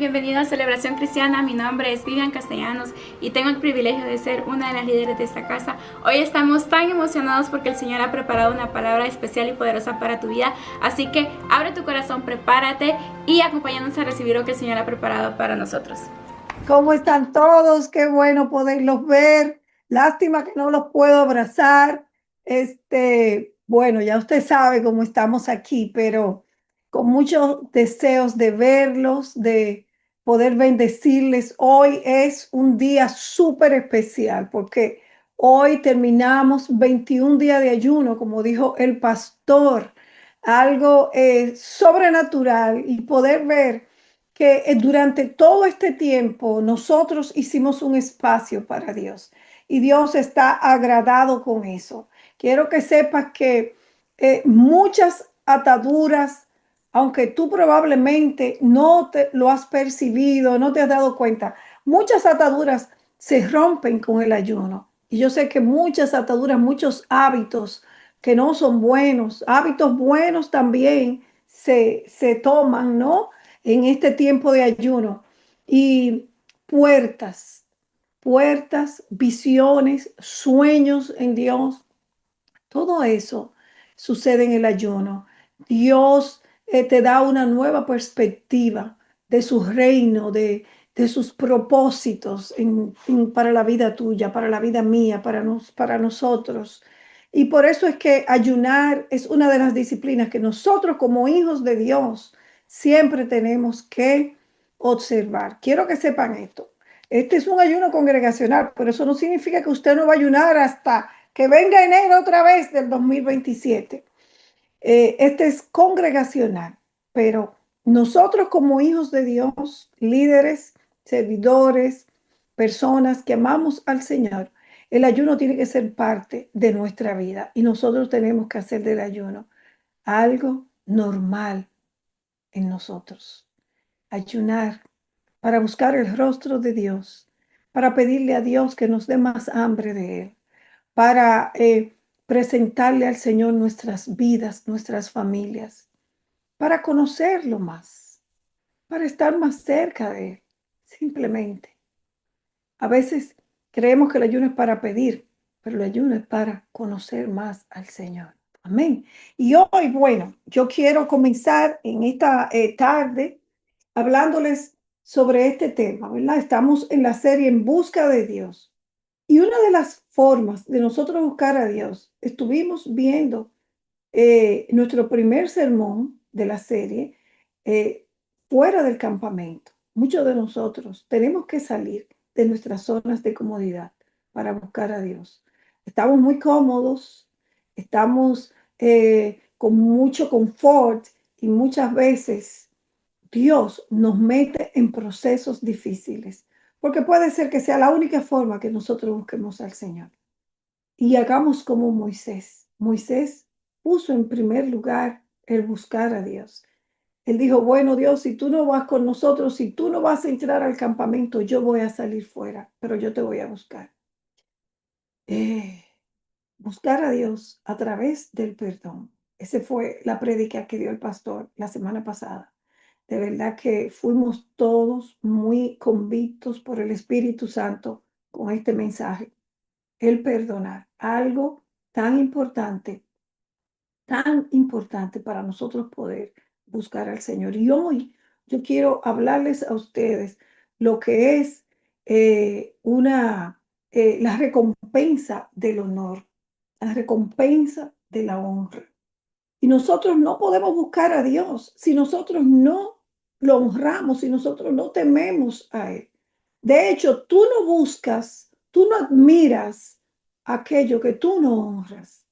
bienvenido a Celebración Cristiana. Mi nombre es Vivian Castellanos y tengo el privilegio de ser una de las líderes de esta casa. Hoy estamos tan emocionados porque el Señor ha preparado una palabra especial y poderosa para tu vida. Así que abre tu corazón, prepárate y acompáñanos a recibir lo que el Señor ha preparado para nosotros. ¿Cómo están todos? Qué bueno poderlos ver. Lástima que no los puedo abrazar. Bueno, ya usted sabe cómo estamos aquí, pero con muchos deseos de verlos, de poder bendecirles. Hoy es un día súper especial porque hoy terminamos 21 días de ayuno, como dijo el pastor, algo sobrenatural y poder ver que durante todo este tiempo nosotros hicimos un espacio para Dios y Dios está agradado con eso. Quiero que sepas que muchas ataduras, aunque tú probablemente no te lo has percibido, no te has dado cuenta, muchas ataduras se rompen con el ayuno. Y yo sé que muchas ataduras, muchos hábitos que no son buenos, hábitos buenos también se toman, ¿no? En este tiempo de ayuno. Y puertas, puertas, visiones, sueños en Dios, todo eso sucede en el ayuno. Dios te da una nueva perspectiva de su reino, de sus propósitos para la vida tuya, para la vida mía, para nosotros. Y por eso es que ayunar es una de las disciplinas que nosotros como hijos de Dios siempre tenemos que observar. Quiero que sepan esto. Este es un ayuno congregacional, pero eso no significa que usted no va a ayunar hasta que venga enero otra vez del 2027. Este es congregacional, pero nosotros como hijos de Dios, líderes, servidores, personas que amamos al Señor, el ayuno tiene que ser parte de nuestra vida y nosotros tenemos que hacer del ayuno algo normal en nosotros. Ayunar para buscar el rostro de Dios, para pedirle a Dios que nos dé más hambre de Él, para presentarle al Señor nuestras vidas, nuestras familias, para conocerlo más, para estar más cerca de Él, simplemente. A veces creemos que el ayuno es para pedir, pero el ayuno es para conocer más al Señor. Amén. Y hoy, bueno, yo quiero comenzar en esta tarde hablándoles sobre este tema, ¿verdad? Estamos en la serie En Busca de Dios. Y una de las formas de nosotros buscar a Dios, estuvimos viendo nuestro primer sermón de la serie eh, fuera del campamento. Muchos de nosotros tenemos que salir de nuestras zonas de comodidad para buscar a Dios. Estamos muy cómodos, estamos con mucho confort y muchas veces Dios nos mete en procesos difíciles, porque puede ser que sea la única forma que nosotros busquemos al Señor. Y hagamos como Moisés. Moisés puso en primer lugar el buscar a Dios. Él dijo, bueno, Dios, si tú no vas con nosotros, si tú no vas a entrar al campamento, yo voy a salir fuera, pero yo te voy a buscar. Eh, Buscar a Dios a través del perdón. Esa fue la prédica que dio el pastor la semana pasada. De verdad que fuimos todos muy convictos por el Espíritu Santo con este mensaje. El perdonar, algo tan importante para nosotros poder buscar al Señor. Y hoy yo quiero hablarles a ustedes lo que es la recompensa del honor, la recompensa de la honra. Y nosotros no podemos buscar a Dios si nosotros no lo honramos, si nosotros no tememos a Él. De hecho, tú no buscas, tú no admiras aquello que tú no honras.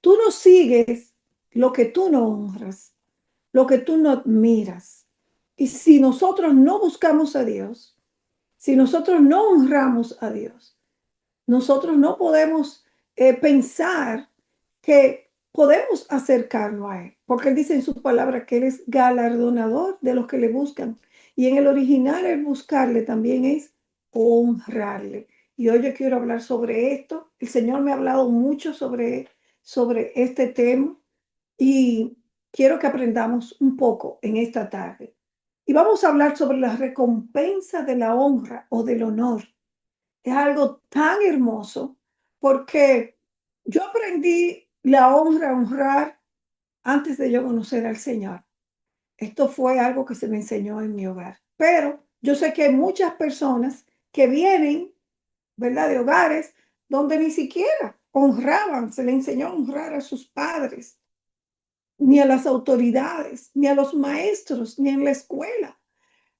Tú no sigues lo que tú no honras, lo que tú no admiras. Y si nosotros no buscamos a Dios, si nosotros no honramos a Dios, nosotros no podemos pensar que podemos acercarnos a Él, porque Él dice en su palabra que Él es galardonador de los que le buscan. Y en el original el buscarle también es honrarle. Y hoy yo quiero hablar sobre esto. El Señor me ha hablado mucho sobre este tema y quiero que aprendamos un poco en esta tarde. Y vamos a hablar sobre la recompensa de la honra o del honor. Es algo tan hermoso porque yo aprendí la honra, honrar antes de yo conocer al Señor. Esto fue algo que se me enseñó en mi hogar. Pero yo sé que hay muchas personas que vienen, ¿verdad?, de hogares donde ni siquiera honraban, se le enseñó a honrar a sus padres, ni a las autoridades, ni a los maestros, ni en la escuela.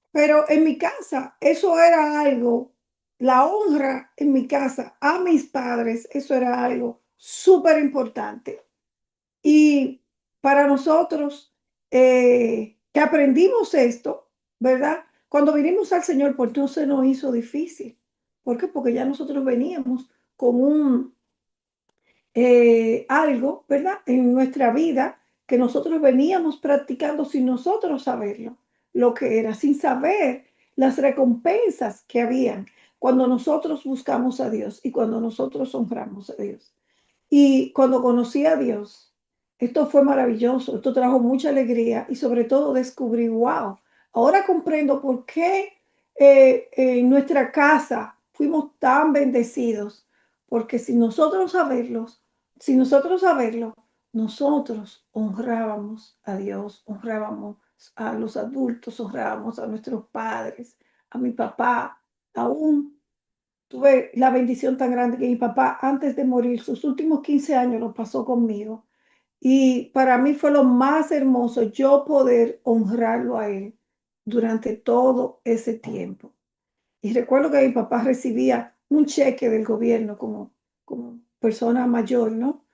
Pero en mi casa, eso era algo, la honra en mi casa a mis padres, eso era algo súper importante. Y para nosotros, que aprendimos esto, ¿verdad? Cuando vinimos al Señor, pues no se nos hizo difícil. ¿Por qué? Porque ya nosotros veníamos con un algo, ¿verdad? En nuestra vida que nosotros veníamos practicando sin nosotros saberlo, lo que era, sin saber las recompensas que habían cuando nosotros buscamos a Dios y cuando nosotros honramos a Dios. Y cuando conocí a Dios, esto fue maravilloso, esto trajo mucha alegría y sobre todo descubrí, wow, ahora comprendo por qué en nuestra casa fuimos tan bendecidos, porque si nosotros saberlo, nosotros honrábamos a Dios, honrábamos a los adultos, honrábamos a nuestros padres, a mi papá, aún tuve la bendición tan grande que mi papá, antes de morir, sus últimos 15 años los pasó conmigo. Y para mí fue lo más hermoso yo poder honrarlo a él durante todo ese tiempo. Y recuerdo que mi papá recibía un cheque del gobierno como persona mayor, ¿no?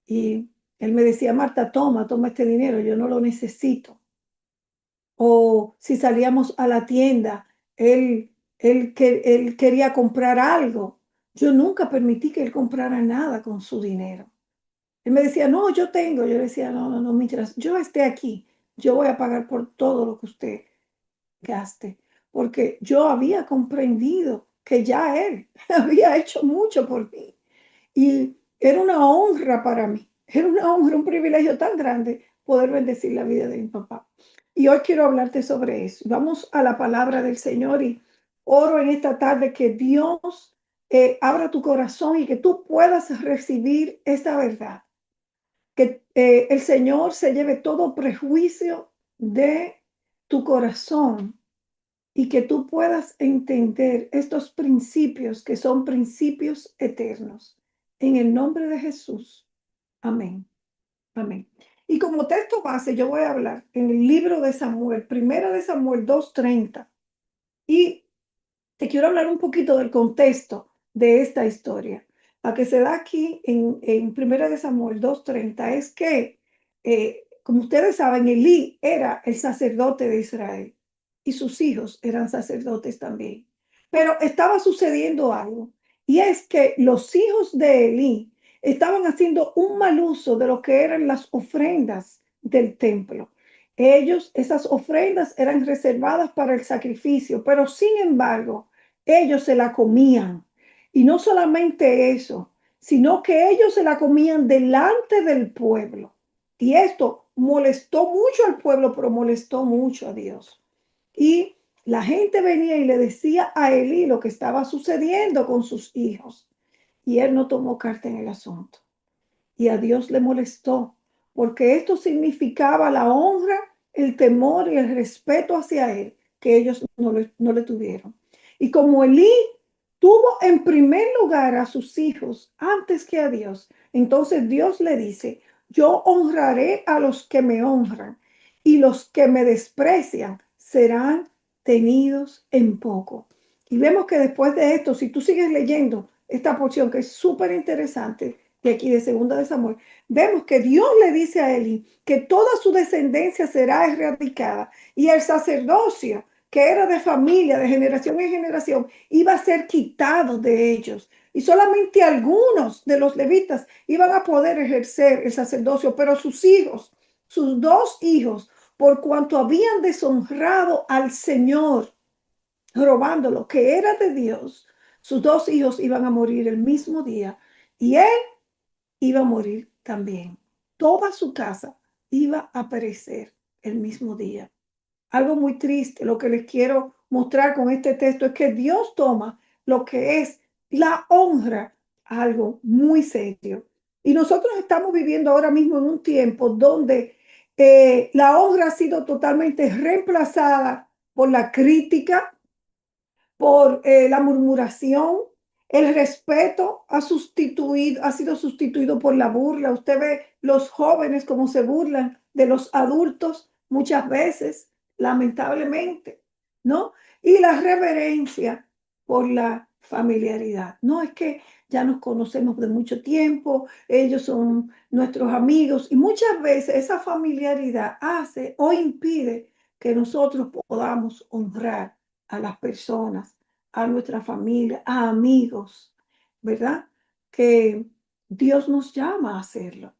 Y él me decía, Marta, toma este dinero, yo no lo necesito. O si salíamos a la tienda, él quería comprar algo. Yo nunca permití que él comprara nada con su dinero. Él me decía, no, yo tengo. Yo le decía, no, no, no, mientras yo esté aquí, yo voy a pagar por todo lo que usted gaste. Porque yo había comprendido que ya él había hecho mucho por mí. Y era una honra para mí, era una honra, un privilegio tan grande poder bendecir la vida de mi papá. Y hoy quiero hablarte sobre eso. Vamos a la palabra del Señor y oro en esta tarde que Dios abra tu corazón y que tú puedas recibir esta verdad. Que el Señor se lleve todo prejuicio de tu corazón y que tú puedas entender estos principios que son principios eternos. En el nombre de Jesús. Amén. Amén. Y como texto base, yo voy a hablar en el libro de Samuel, primero de Samuel 2:30. Y te quiero hablar un poquito del contexto de esta historia. La que se da aquí en Primera de Samuel 2:30 es que, como ustedes saben, Elí era el sacerdote de Israel y sus hijos eran sacerdotes también. Pero estaba sucediendo algo y es que los hijos de Elí estaban haciendo un mal uso de lo que eran las ofrendas del templo. Esas ofrendas eran reservadas para el sacrificio, pero sin embargo, ellos se la comían. Y no solamente eso, sino que ellos se la comían delante del pueblo. Y esto molestó mucho al pueblo, pero molestó mucho a Dios. Y la gente venía y le decía a Elí lo que estaba sucediendo con sus hijos. Y él no tomó carta en el asunto y a Dios le molestó, porque esto significaba la honra, el temor y el respeto hacia él, que ellos no le tuvieron. Y como Elí tuvo en primer lugar a sus hijos antes que a Dios, entonces Dios le dice, yo honraré a los que me honran y los que me desprecian serán tenidos en poco. Y vemos que después de esto, si tú sigues leyendo esta porción que es súper interesante, de aquí de Segunda de Samuel, vemos que Dios le dice a Eli que toda su descendencia será erradicada y el sacerdocio que era de familia, de generación en generación, iba a ser quitado de ellos. Y solamente algunos de los levitas iban a poder ejercer el sacerdocio, pero sus hijos, sus dos hijos, por cuanto habían deshonrado al Señor, robando lo que era de Dios, sus dos hijos iban a morir el mismo día. Y él iba a morir también. Toda su casa iba a perecer el mismo día. Algo muy triste, lo que les quiero mostrar con este texto es que Dios toma lo que es la honra, algo muy serio. Y nosotros estamos viviendo ahora mismo en un tiempo donde la honra ha sido totalmente reemplazada por la crítica, por la murmuración. El respeto ha sido sustituido por la burla. Usted ve los jóvenes como se burlan de los adultos muchas veces, lamentablemente, ¿no? Y la reverencia por la familiaridad. No es que ya nos conocemos de mucho tiempo, ellos son nuestros amigos y muchas veces esa familiaridad hace o impide que nosotros podamos honrar a las personas, a nuestra familia, a amigos, ¿verdad? Que Dios nos llama a hacerlo.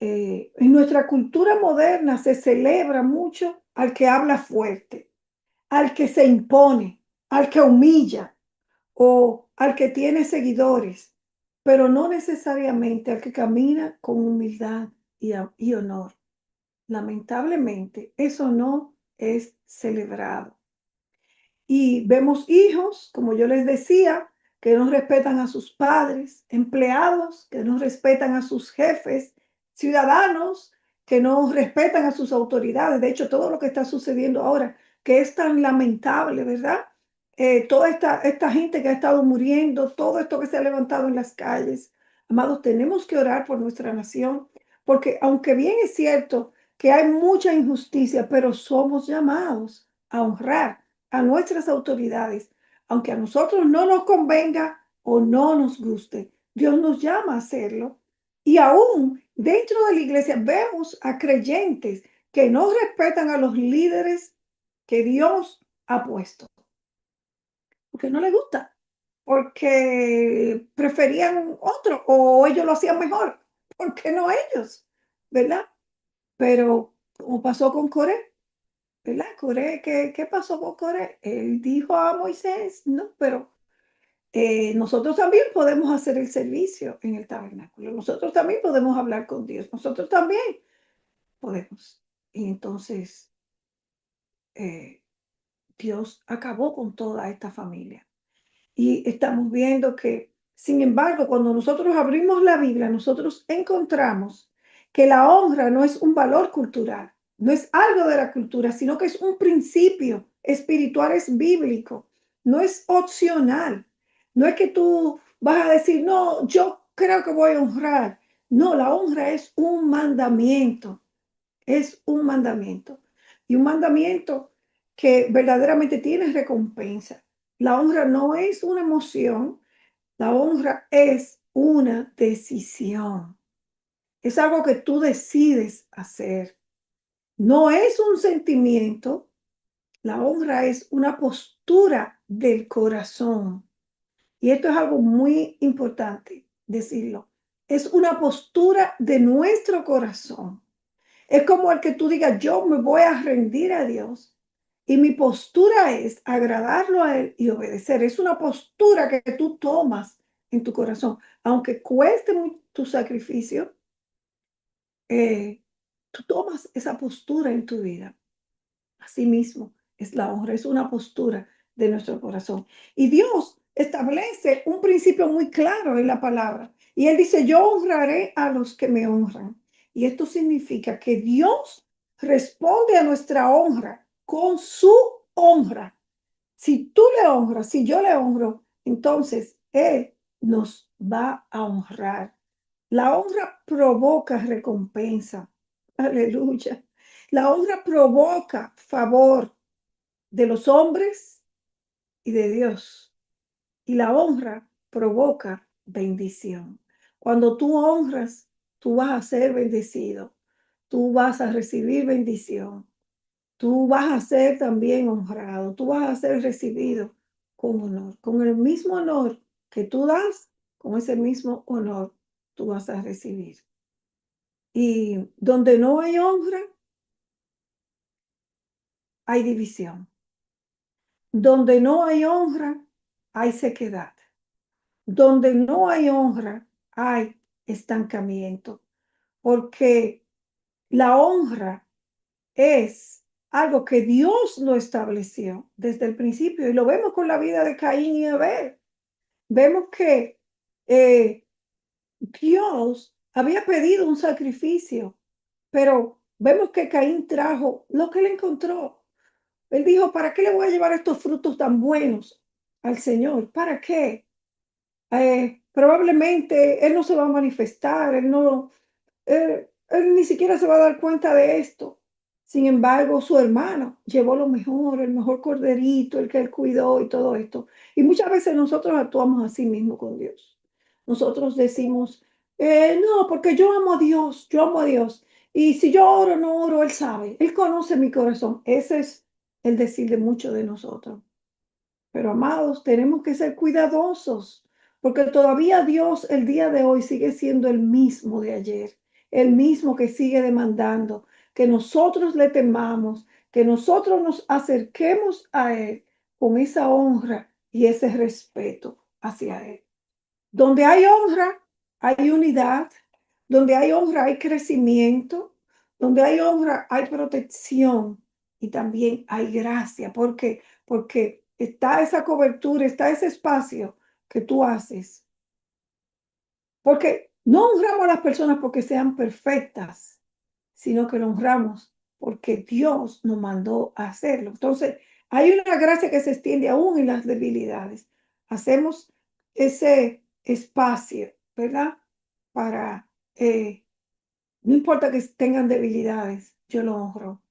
En nuestra cultura moderna se celebra mucho al que habla fuerte, al que se impone, al que humilla o al que tiene seguidores, pero no necesariamente al que camina con humildad y honor. Lamentablemente, eso no es celebrado. Y vemos hijos, como yo les decía, que no respetan a sus padres, empleados que no respetan a sus jefes, ciudadanos que no respetan a sus autoridades. De hecho, todo lo que está sucediendo ahora, que es tan lamentable, ¿verdad? Toda esta gente que ha estado muriendo, todo esto que se ha levantado en las calles. Amados, tenemos que orar por nuestra nación, porque aunque bien es cierto que hay mucha injusticia, pero somos llamados a honrar a nuestras autoridades, aunque a nosotros no nos convenga o no nos guste. Dios nos llama a hacerlo. Y aún dentro de la iglesia vemos a creyentes que no respetan a los líderes que Dios ha puesto, porque no les gusta, porque preferían otro o ellos lo hacían mejor, porque no ellos, ¿verdad? Pero como pasó con Coré, ¿verdad? Coré, ¿qué pasó con Coré? Él dijo a Moisés, no, pero nosotros también podemos hacer el servicio en el tabernáculo, nosotros también podemos hablar con Dios, nosotros también podemos. Y entonces eh, Dios acabó con toda esta familia. Y estamos viendo que, sin embargo, cuando nosotros abrimos la Biblia, nosotros encontramos que la honra no es un valor cultural, no es algo de la cultura, sino que es un principio espiritual, es bíblico, no es opcional. No es que tú vas a decir, no, yo creo que voy a honrar. No, la honra es un mandamiento, es un mandamiento. Y un mandamiento que verdaderamente tiene recompensa. La honra no es una emoción, la honra es una decisión. Es algo que tú decides hacer. No es un sentimiento, la honra es una postura del corazón. Y esto es algo muy importante decirlo. Es una postura de nuestro corazón. Es como el que tú digas, yo me voy a rendir a Dios y mi postura es agradarlo a Él y obedecer. Es una postura que tú tomas en tu corazón. Aunque cueste tu sacrificio, eh, tú tomas esa postura en tu vida. Asimismo, es la honra, es una postura de nuestro corazón. Y Dios establece un principio muy claro en la palabra. Y Él dice, yo honraré a los que me honran. Y esto significa que Dios responde a nuestra honra con su honra. Si tú le honras, si yo le honro, entonces Él nos va a honrar. La honra provoca recompensa. Aleluya. La honra provoca favor de los hombres y de Dios. Y la honra provoca bendición. Cuando tú honras, tú vas a ser bendecido. Tú vas a recibir bendición. Tú vas a ser también honrado. Tú vas a ser recibido con honor. Con el mismo honor que tú das, con ese mismo honor tú vas a recibir. Y donde no hay honra, hay división. Donde no hay honra, hay sequedad. Donde no hay honra, hay estancamiento. Porque la honra es algo que Dios lo estableció desde el principio. Y lo vemos con la vida de Caín y Abel. Vemos que eh, Dios había pedido un sacrificio, pero vemos que Caín trajo lo que él encontró. Él dijo, ¿para qué le voy a llevar estos frutos tan buenos al Señor? ¿Para qué? Probablemente Él no se va a manifestar, Él ni siquiera se va a dar cuenta de esto. Sin embargo, su hermano llevó lo mejor, el mejor corderito, el que él cuidó y todo esto. Y muchas veces nosotros actuamos así mismo con Dios. Nosotros decimos, no, porque yo amo a Dios, yo amo a Dios. Y si yo oro, no oro, Él sabe, Él conoce mi corazón. Ese es el decir de muchos de nosotros. Pero amados, tenemos que ser cuidadosos, porque todavía Dios el día de hoy sigue siendo el mismo de ayer, el mismo que sigue demandando que nosotros le temamos, que nosotros nos acerquemos a Él con esa honra y ese respeto hacia Él. Donde hay honra, hay unidad. Donde hay honra, hay crecimiento. Donde hay honra, hay protección. Y también hay gracia. ¿Por qué? Porque está esa cobertura, está ese espacio que tú haces. Porque no honramos a las personas porque sean perfectas, sino que lo honramos porque Dios nos mandó a hacerlo. Entonces, hay una gracia que se extiende aún en las debilidades. Hacemos ese espacio, ¿verdad? Para, no importa que tengan debilidades, yo lo honro.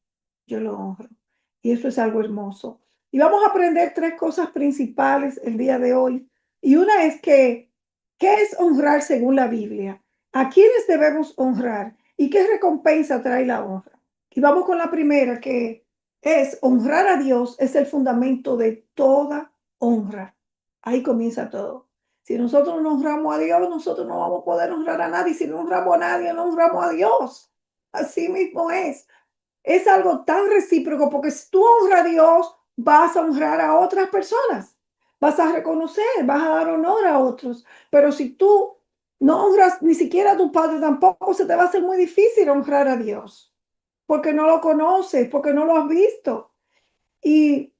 Y eso es algo hermoso. Y vamos a aprender tres cosas principales el día de hoy. Y una es que, ¿qué es honrar según la Biblia? ¿A quiénes debemos honrar? ¿Y qué recompensa trae la honra? Y vamos con la primera, que es honrar a Dios, es el fundamento de toda honra. Ahí comienza todo. Si nosotros no honramos a Dios, nosotros no vamos a poder honrar a nadie. Si no honramos a nadie, no honramos a Dios. Así mismo es. Es algo tan recíproco porque si tú honras a Dios, vas a honrar a otras personas. Vas a reconocer, vas a dar honor a otros. Pero si tú no honras ni siquiera a tu padre, tampoco se te va a hacer muy difícil honrar a Dios. Porque no lo conoces, porque no lo has visto. Y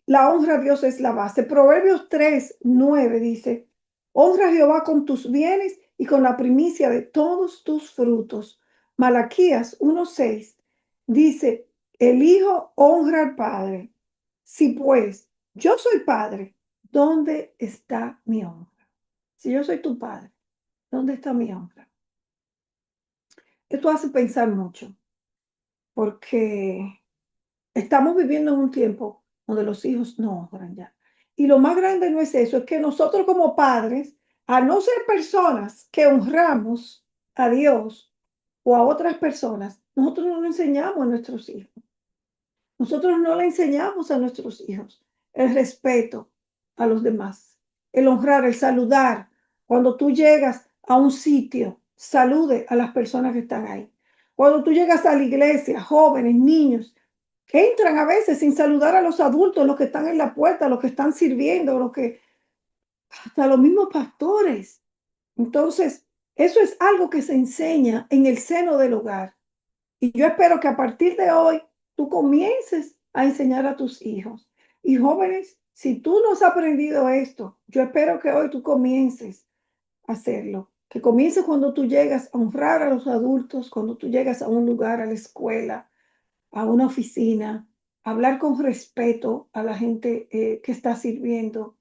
la honra a Dios es la base. Proverbios 3:9 dice, honra a Jehová con tus bienes y con la primicia de todos tus frutos. Malaquías 1:6 dice, el hijo honra al padre. Si pues yo soy padre, ¿dónde está mi honra? Si yo soy tu padre, ¿dónde está mi honra? Esto hace pensar mucho, porque estamos viviendo en un tiempo donde los hijos no honran ya. Y lo más grande no es eso, es que nosotros como padres, a no ser personas que honramos a Dios o a otras personas, nosotros no le enseñamos a nuestros hijos. Nosotros no le enseñamos a nuestros hijos el respeto a los demás, el honrar, el saludar. Cuando tú llegas a un sitio, salude a las personas que están ahí. Cuando tú llegas a la iglesia, jóvenes, niños, que entran a veces sin saludar a los adultos, los que están en la puerta, los que están sirviendo, hasta los mismos pastores. Entonces, eso es algo que se enseña en el seno del hogar. Y yo espero que a partir de hoy tú comiences a enseñar a tus hijos. Y jóvenes, si tú no has aprendido esto, yo espero que hoy tú comiences a hacerlo. Que comiences cuando tú llegas a honrar a los adultos, cuando tú llegas a un lugar, a la escuela, a una oficina, hablar con respeto a la gente que está sirviendo,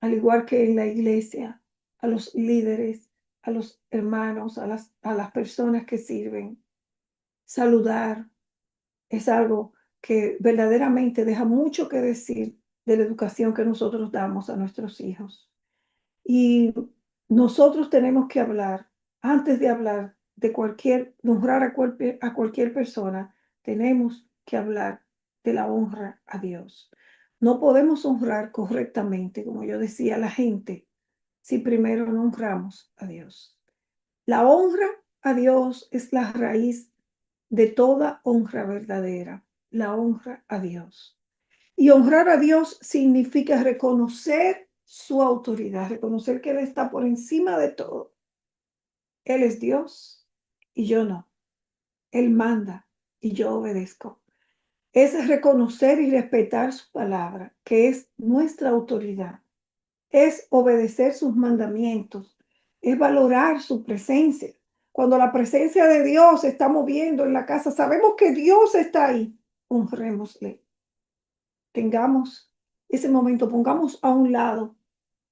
al igual que en la iglesia, a los líderes, a los hermanos, a las personas que sirven. Saludar es algo que verdaderamente deja mucho que decir de la educación que nosotros damos a nuestros hijos. Y nosotros tenemos que hablar, antes de hablar de honrar a cualquier persona, tenemos que hablar de la honra a Dios. No podemos honrar correctamente, como yo decía, a la gente si primero no honramos a Dios. La honra a Dios es la raíz de toda honra verdadera, la honra a Dios. Y honrar a Dios significa reconocer su autoridad, reconocer que Él está por encima de todo. Él es Dios y yo no. Él manda y yo obedezco. es reconocer y respetar su palabra, que es nuestra autoridad, es obedecer sus mandamientos, es valorar su presencia. Cuando la presencia de Dios se está moviendo en la casa, sabemos que Dios está ahí, honrémosle. Tengamos ese momento, pongamos a un lado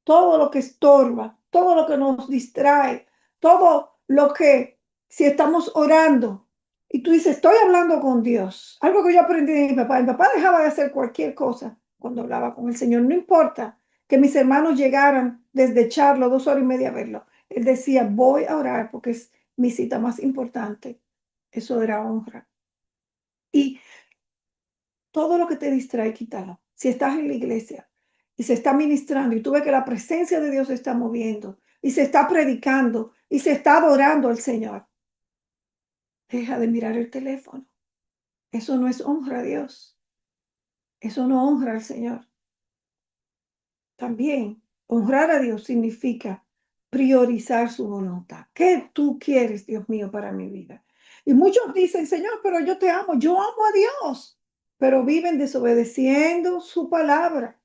todo lo que estorba, todo lo que nos distrae, todo lo que, si estamos orando y tú dices, estoy hablando con Dios, algo que yo aprendí de mi papá dejaba de hacer cualquier cosa cuando hablaba con el Señor, no importa que mis hermanos llegaran desde Charlo 2 horas y media a verlo, él decía, voy a orar porque es mi cita más importante, eso era honra. Y todo lo que te distrae, quítalo. Si estás en la iglesia y se está ministrando y tú ves que la presencia de Dios se está moviendo y se está predicando y se está adorando al Señor, deja de mirar el teléfono. Eso no es honra a Dios. Eso no honra al Señor. También honrar a Dios significa priorizar su voluntad. ¿Qué tú quieres, Dios mío, para mi vida? Y muchos dicen, Señor, pero yo te amo, yo amo a Dios, pero viven desobedeciendo su palabra.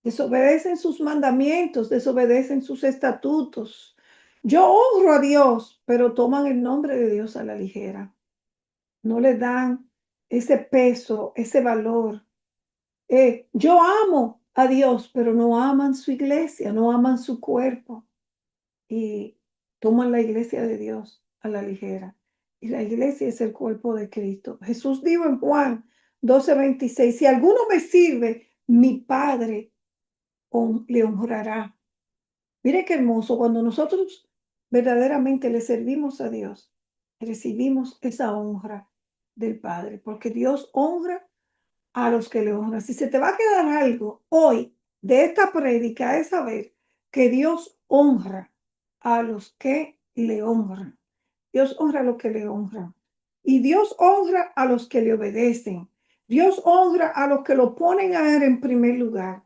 Desobedecen sus mandamientos, desobedecen sus estatutos. Yo honro a Dios, pero toman el nombre de Dios a la ligera. No le dan ese peso, ese valor. Yo amo a Dios, pero no aman su iglesia, no aman su cuerpo y toman la iglesia de Dios a la ligera. Y la iglesia es el cuerpo de Cristo. Jesús dijo en Juan 12:26, si alguno me sirve, mi Padre le honrará. Mire qué hermoso, cuando nosotros verdaderamente le servimos a Dios, recibimos esa honra del Padre, porque Dios honra a los que le honran. Si se te va a quedar algo hoy de esta prédica, es saber que Dios honra a los que le honran. Dios honra a los que le honran. Y Dios honra a los que le obedecen. Dios honra a los que lo ponen a Él en primer lugar.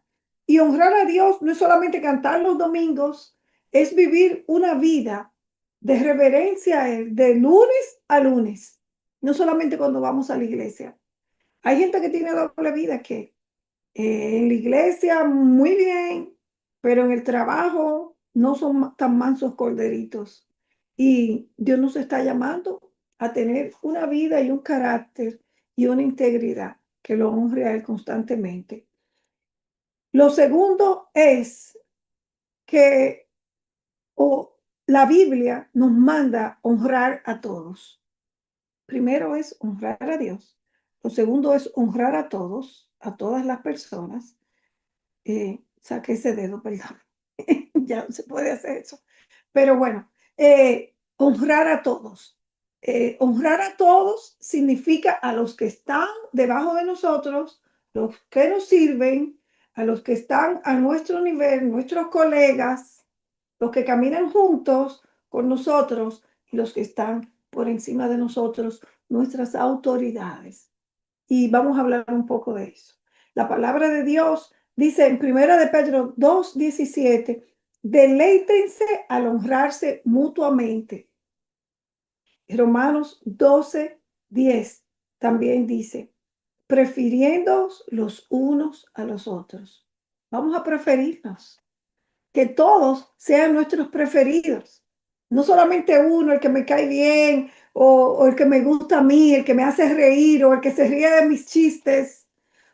Y honrar a Dios no es solamente cantar los domingos, es vivir una vida de reverencia a Él, de lunes a lunes. No solamente cuando vamos a la iglesia. Hay gente que tiene doble vida, que en la iglesia muy bien, pero en el trabajo no son tan mansos corderitos. Y Dios nos está llamando a tener una vida y un carácter y una integridad que lo honre a Él constantemente. Lo segundo es que la Biblia nos manda honrar a todos. Primero es honrar a Dios. Lo segundo es honrar a todos, a todas las personas. Saqué ese dedo, perdón. Ya no se puede hacer eso. Pero bueno, honrar a todos. Honrar a todos significa a los que están debajo de nosotros, los que nos sirven, a los que están a nuestro nivel, nuestros colegas, los que caminan juntos con nosotros y los que están por encima de nosotros, nuestras autoridades. Y vamos a hablar un poco de eso. La palabra de Dios dice en 1 de Pedro 2:17, deleítense al honrarse mutuamente. Romanos 12:10 también dice, prefiriéndoos los unos a los otros. Vamos a preferirnos, que todos sean nuestros preferidos. No solamente uno, el que me cae bien, o el que me gusta a mí, el que me hace reír, o el que se ríe de mis chistes,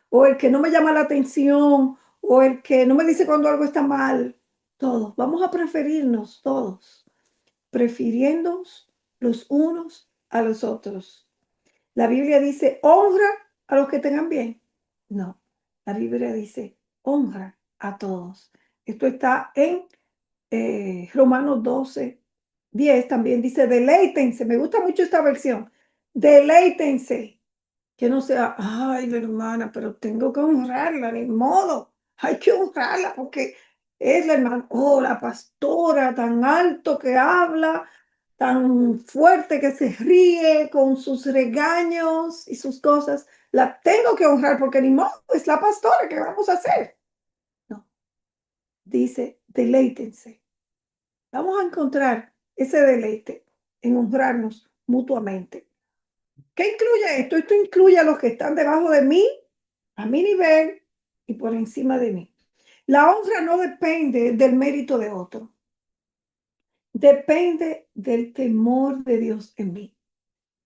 o el que no me llama la atención, o el que no me dice cuando algo está mal. Todos, vamos a preferirnos todos, prefiriéndonos los unos a los otros. La Biblia dice, honra a los que tengan bien. No, la Biblia dice, honra a todos. Esto está en Romanos 12:10 también dice, deleítense. Me gusta mucho esta versión. Deleítense. Que no sea, ay, hermana, pero tengo que honrarla, de modo. Hay que honrarla porque es la hermana, oh, la pastora tan alto que habla, tan fuerte que se ríe con sus regaños y sus cosas. La tengo que honrar porque ni modo, es la pastora, ¿qué vamos a hacer? No, dice, deleítense. Vamos a encontrar ese deleite en honrarnos mutuamente. ¿Qué incluye esto? Esto incluye a los que están debajo de mí, a mi nivel y por encima de mí. La honra no depende del mérito de otro, depende del temor de Dios en mí.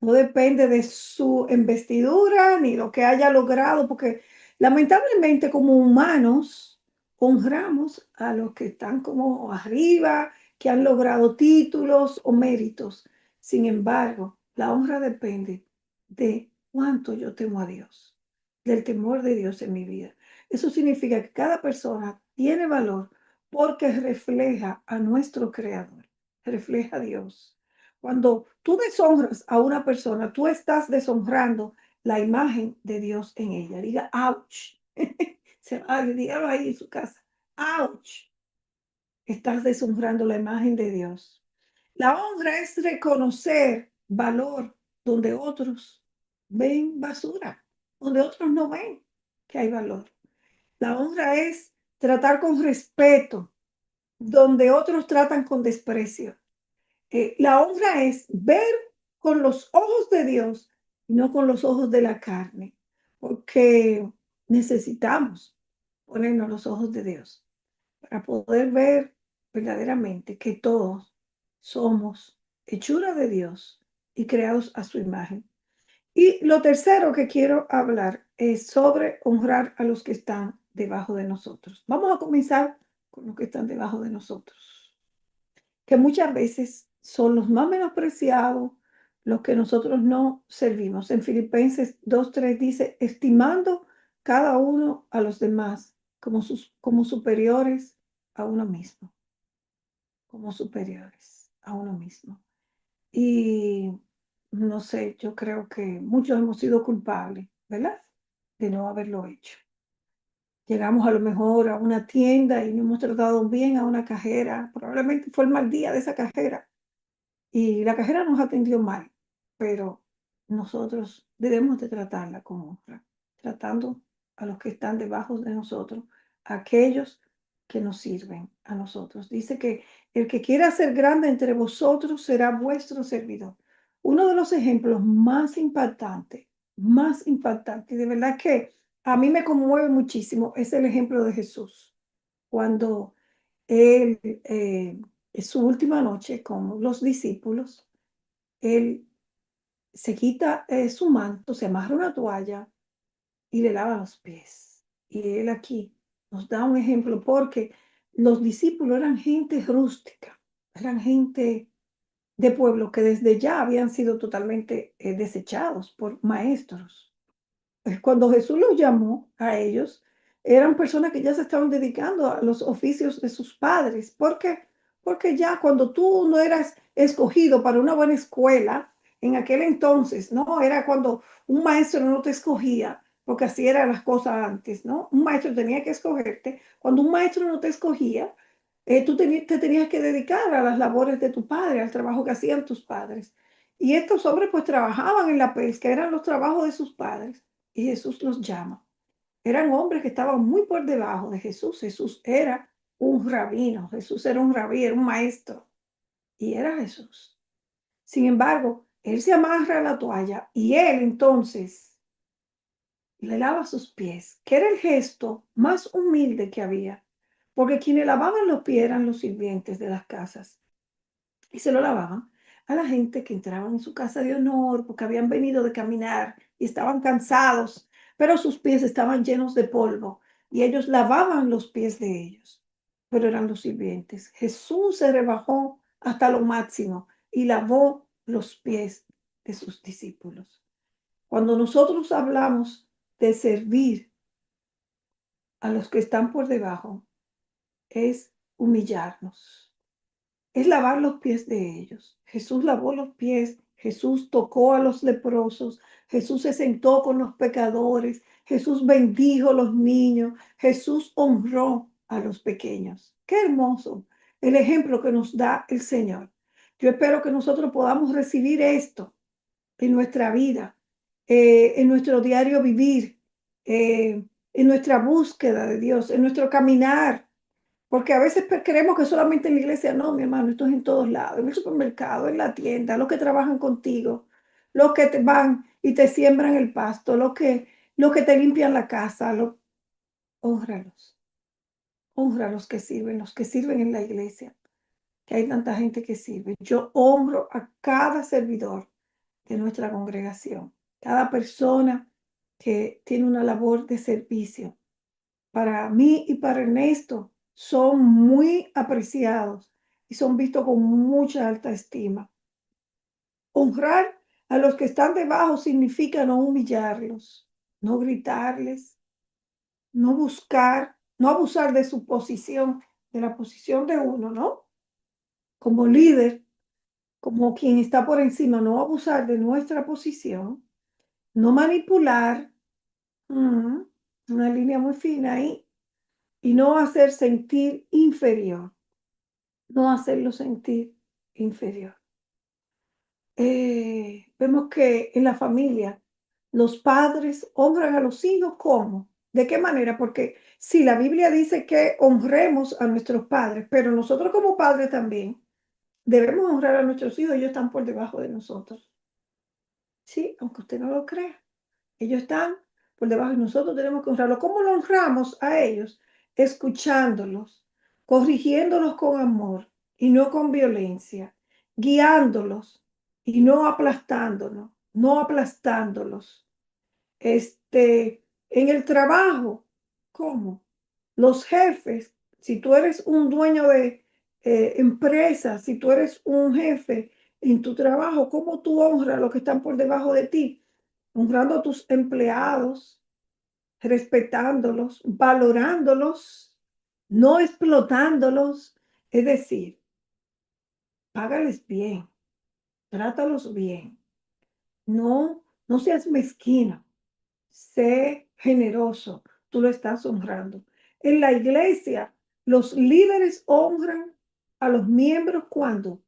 No depende de su investidura ni lo que haya logrado, porque lamentablemente como humanos honramos a los que están como arriba, que han logrado títulos o méritos. Sin embargo, la honra depende de cuánto yo temo a Dios, del temor de Dios en mi vida. Eso significa que cada persona tiene valor porque refleja a nuestro Creador, refleja a Dios. Cuando tú deshonras a una persona, tú estás deshonrando la imagen de Dios en ella. Diga, ouch. Se va, dígalo ahí en su casa. Ouch. Estás deshonrando la imagen de Dios. La honra es reconocer valor donde otros ven basura, donde otros no ven que hay valor. La honra es tratar con respeto donde otros tratan con desprecio. La honra es ver con los ojos de Dios y no con los ojos de la carne, porque necesitamos ponernos los ojos de Dios para poder ver verdaderamente que todos somos hechura de Dios y creados a su imagen. Y lo tercero que quiero hablar es sobre honrar a los que están debajo de nosotros. Vamos a comenzar con los que están debajo de nosotros, que muchas veces son los más menospreciados, los que nosotros no servimos. En Filipenses 2:3 dice, estimando cada uno a los demás como superiores a uno mismo, como superiores a uno mismo. Y no sé, yo creo que muchos hemos sido culpables, ¿verdad? De no haberlo hecho. Llegamos a lo mejor a una tienda y no hemos tratado bien a una cajera. Probablemente fue el mal día de esa cajera y la cajera nos atendió mal, pero nosotros debemos de tratarla con honra, tratando a los que están debajo de nosotros, a aquellos que nos sirven a nosotros. Dice que el que quiera ser grande entre vosotros será vuestro servidor. Uno de los ejemplos más impactantes, de verdad que a mí me conmueve muchísimo, es el ejemplo de Jesús. Cuando él, en su última noche con los discípulos, él se quita su manto, se amarra una toalla y le lava los pies. Y él aquí nos da un ejemplo porque los discípulos eran gente rústica, eran gente de pueblo que desde ya habían sido totalmente desechados por maestros. Cuando Jesús los llamó a ellos, eran personas que ya se estaban dedicando a los oficios de sus padres. ¿Por qué? Porque ya cuando tú no eras escogido para una buena escuela, en aquel entonces, ¿no? Era cuando un maestro no te escogía, porque así eran las cosas antes, ¿no? Un maestro tenía que escogerte. Cuando un maestro no te escogía, te tenías que dedicar a las labores de tu padre, al trabajo que hacían tus padres. Y estos hombres pues trabajaban en la pesca, eran los trabajos de sus padres y Jesús los llama. Eran hombres que estaban muy por debajo de Jesús. Jesús era un rabino, Jesús era un rabí, era un maestro y era Jesús. Sin embargo, él se amarra a la toalla y él entonces le lava sus pies, que era el gesto más humilde que había, porque quienes lavaban los pies eran los sirvientes de las casas y se lo lavaban a la gente que entraba en su casa de honor porque habían venido de caminar y estaban cansados, pero sus pies estaban llenos de polvo y ellos lavaban los pies de ellos, pero eran los sirvientes. Jesús se rebajó hasta lo máximo y lavó los pies de sus discípulos. Cuando nosotros hablamos de servir a los que están por debajo, es humillarnos, es lavar los pies de ellos. Jesús lavó los pies, Jesús tocó a los leprosos, Jesús se sentó con los pecadores, Jesús bendijo a los niños, Jesús honró a los pequeños. Qué hermoso el ejemplo que nos da el Señor. Yo espero que nosotros podamos recibir esto en nuestra vida, en nuestro diario vivir, en nuestra búsqueda de Dios, en nuestro caminar. Porque a veces creemos que solamente en la iglesia, no, mi hermano, esto es en todos lados, en el supermercado, en la tienda, los que trabajan contigo. los que te van y te siembran el pasto, los que te limpian la casa, hónralos, honra a los que sirven en la iglesia, que hay tanta gente que sirve. Yo honro a cada servidor de nuestra congregación, cada persona que tiene una labor de servicio. Para mí y para Ernesto son muy apreciados y son vistos con mucha alta estima. Honrar a los que están debajo significa no humillarlos, no gritarles, no buscar, no abusar de su posición, de la posición de uno, ¿no? Como líder, como quien está por encima, no abusar de nuestra posición, no manipular, una línea muy fina ahí, y no hacer sentir inferior, no hacerlo sentir inferior. Vemos que en la familia los padres honran a los hijos. ¿Cómo? ¿De qué manera? Porque si la Biblia dice que honremos a nuestros padres, pero nosotros como padres también debemos honrar a nuestros hijos, ellos están por debajo de nosotros. Sí, aunque usted no lo crea. Ellos están por debajo y nosotros tenemos que honrarlos. ¿Cómo lo honramos a ellos? Escuchándolos, corrigiéndolos con amor y no con violencia, guiándolos y no aplastándolos, no aplastándolos. En el trabajo, ¿cómo? Los jefes, si tú eres un dueño de empresa, si tú eres un jefe en tu trabajo, ¿cómo tú honras a los que están por debajo de ti? Honrando a tus empleados, respetándolos, valorándolos, no explotándolos. Es decir, págales bien, trátalos bien. No, no seas mezquino, sé generoso. Tú lo estás honrando. En la iglesia, los líderes honran a los miembros cuando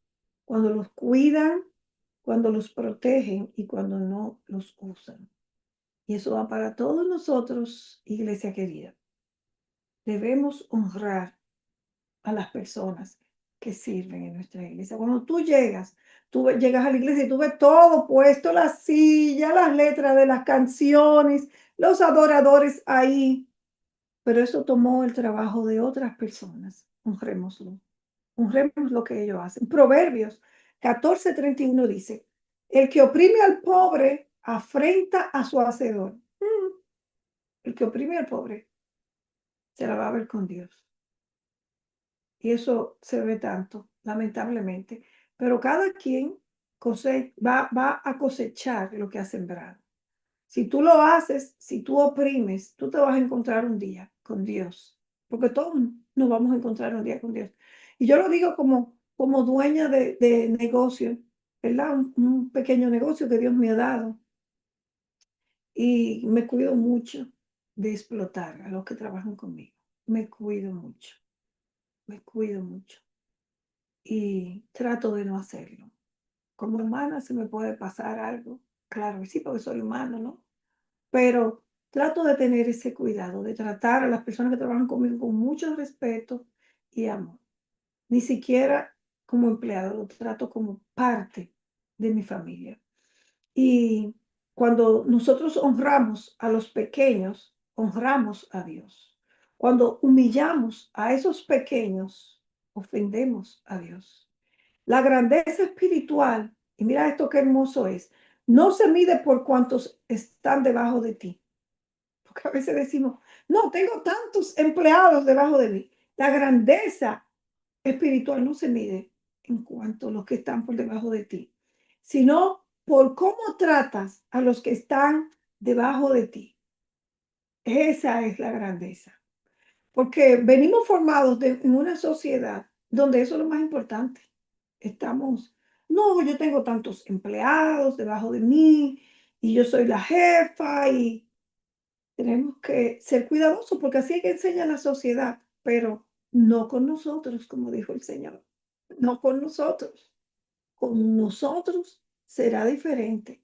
los cuidan, cuando los protegen y cuando no los usan. Y eso va para todos nosotros, iglesia querida. Debemos honrar a las personas que sirven en nuestra iglesia. Cuando tú llegas a la iglesia y tú ves todo puesto, la silla, las letras de las canciones, los adoradores ahí. Pero eso tomó el trabajo de otras personas. Honrémoslo. Honremos lo que ellos hacen. Proverbios 14:31 dice, el que oprime al pobre afrenta a su hacedor. El que oprime al pobre se la va a ver con Dios. Y eso se ve tanto, lamentablemente. Pero cada quien va a cosechar lo que ha sembrado. Si tú lo haces, si tú oprimes, tú te vas a encontrar un día con Dios. Porque todos nos vamos a encontrar un día con Dios. Y yo lo digo como dueña de negocio, ¿verdad? Un pequeño negocio que Dios me ha dado. Y me cuido mucho de explotar a los que trabajan conmigo. Me cuido mucho, me cuido mucho. Y trato de no hacerlo. Como humana se me puede pasar algo, claro que sí, porque soy humano, ¿no? Pero trato de tener ese cuidado, de tratar a las personas que trabajan conmigo con mucho respeto y amor. Ni siquiera como empleado, lo trato como parte de mi familia. Y cuando nosotros honramos a los pequeños, honramos a Dios. Cuando humillamos a esos pequeños, ofendemos a Dios. La grandeza espiritual, y mira esto qué hermoso es, no se mide por cuántos están debajo de ti. Porque a veces decimos, no, tengo tantos empleados debajo de mí. La grandeza espiritual no se mide en cuanto a los que están por debajo de ti, sino por cómo tratas a los que están debajo de ti. Esa es la grandeza. Porque venimos formados en una sociedad donde eso es lo más importante. Estamos, no, yo tengo tantos empleados debajo de mí y yo soy la jefa y tenemos que ser cuidadosos porque así es que enseña la sociedad, pero no con nosotros, como dijo el Señor, no con nosotros. Con nosotros será diferente.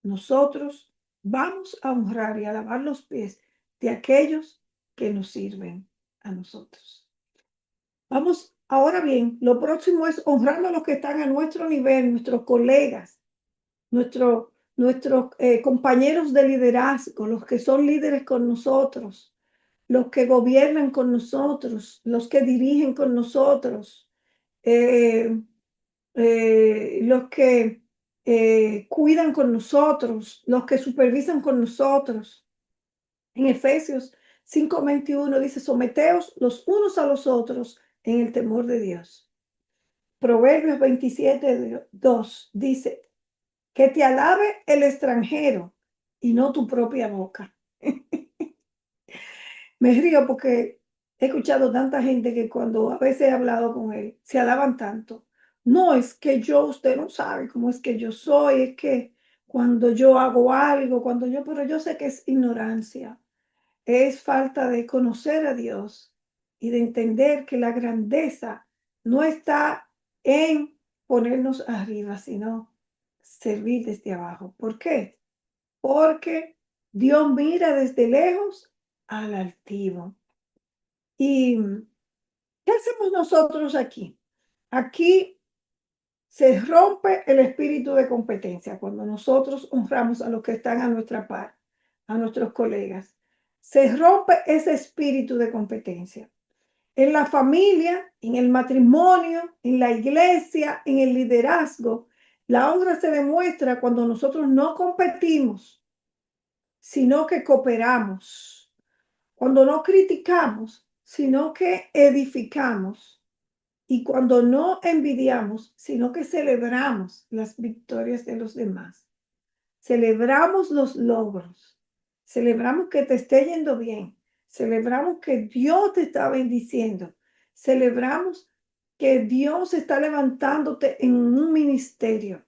Nosotros vamos a honrar y a lavar los pies de aquellos que nos sirven a nosotros. Vamos, ahora bien, lo próximo es honrar a los que están a nuestro nivel, nuestros colegas. nuestros compañeros de liderazgo, los que son líderes con nosotros, los que gobiernan con nosotros, los que dirigen con nosotros, eh, los que cuidan con nosotros, los que supervisan con nosotros. En Efesios 5:21 dice, someteos los unos a los otros en el temor de Dios. Proverbios 27:2 dice, que te alabe el extranjero y no tu propia boca. Me río porque he escuchado tanta gente que cuando a veces he hablado con él, se alaban tanto. No es que yo, usted no sabe cómo es que yo soy, es que cuando yo hago algo, pero yo sé que es ignorancia, es falta de conocer a Dios y de entender que la grandeza no está en ponernos arriba, sino servir desde abajo. ¿Por qué? Porque Dios mira desde lejos al altivo. ¿Y qué hacemos nosotros aquí? Aquí se rompe el espíritu de competencia cuando nosotros honramos a los que están a nuestra par, a nuestros colegas. Se rompe ese espíritu de competencia. En la familia, en el matrimonio, en la iglesia, en el liderazgo, la honra se demuestra cuando nosotros no competimos, sino que cooperamos. Cuando no criticamos, sino que edificamos. Y cuando no envidiamos, sino que celebramos las victorias de los demás. Celebramos los logros. Celebramos que te esté yendo bien. Celebramos que Dios te está bendiciendo. Celebramos que Dios está levantándote en un ministerio,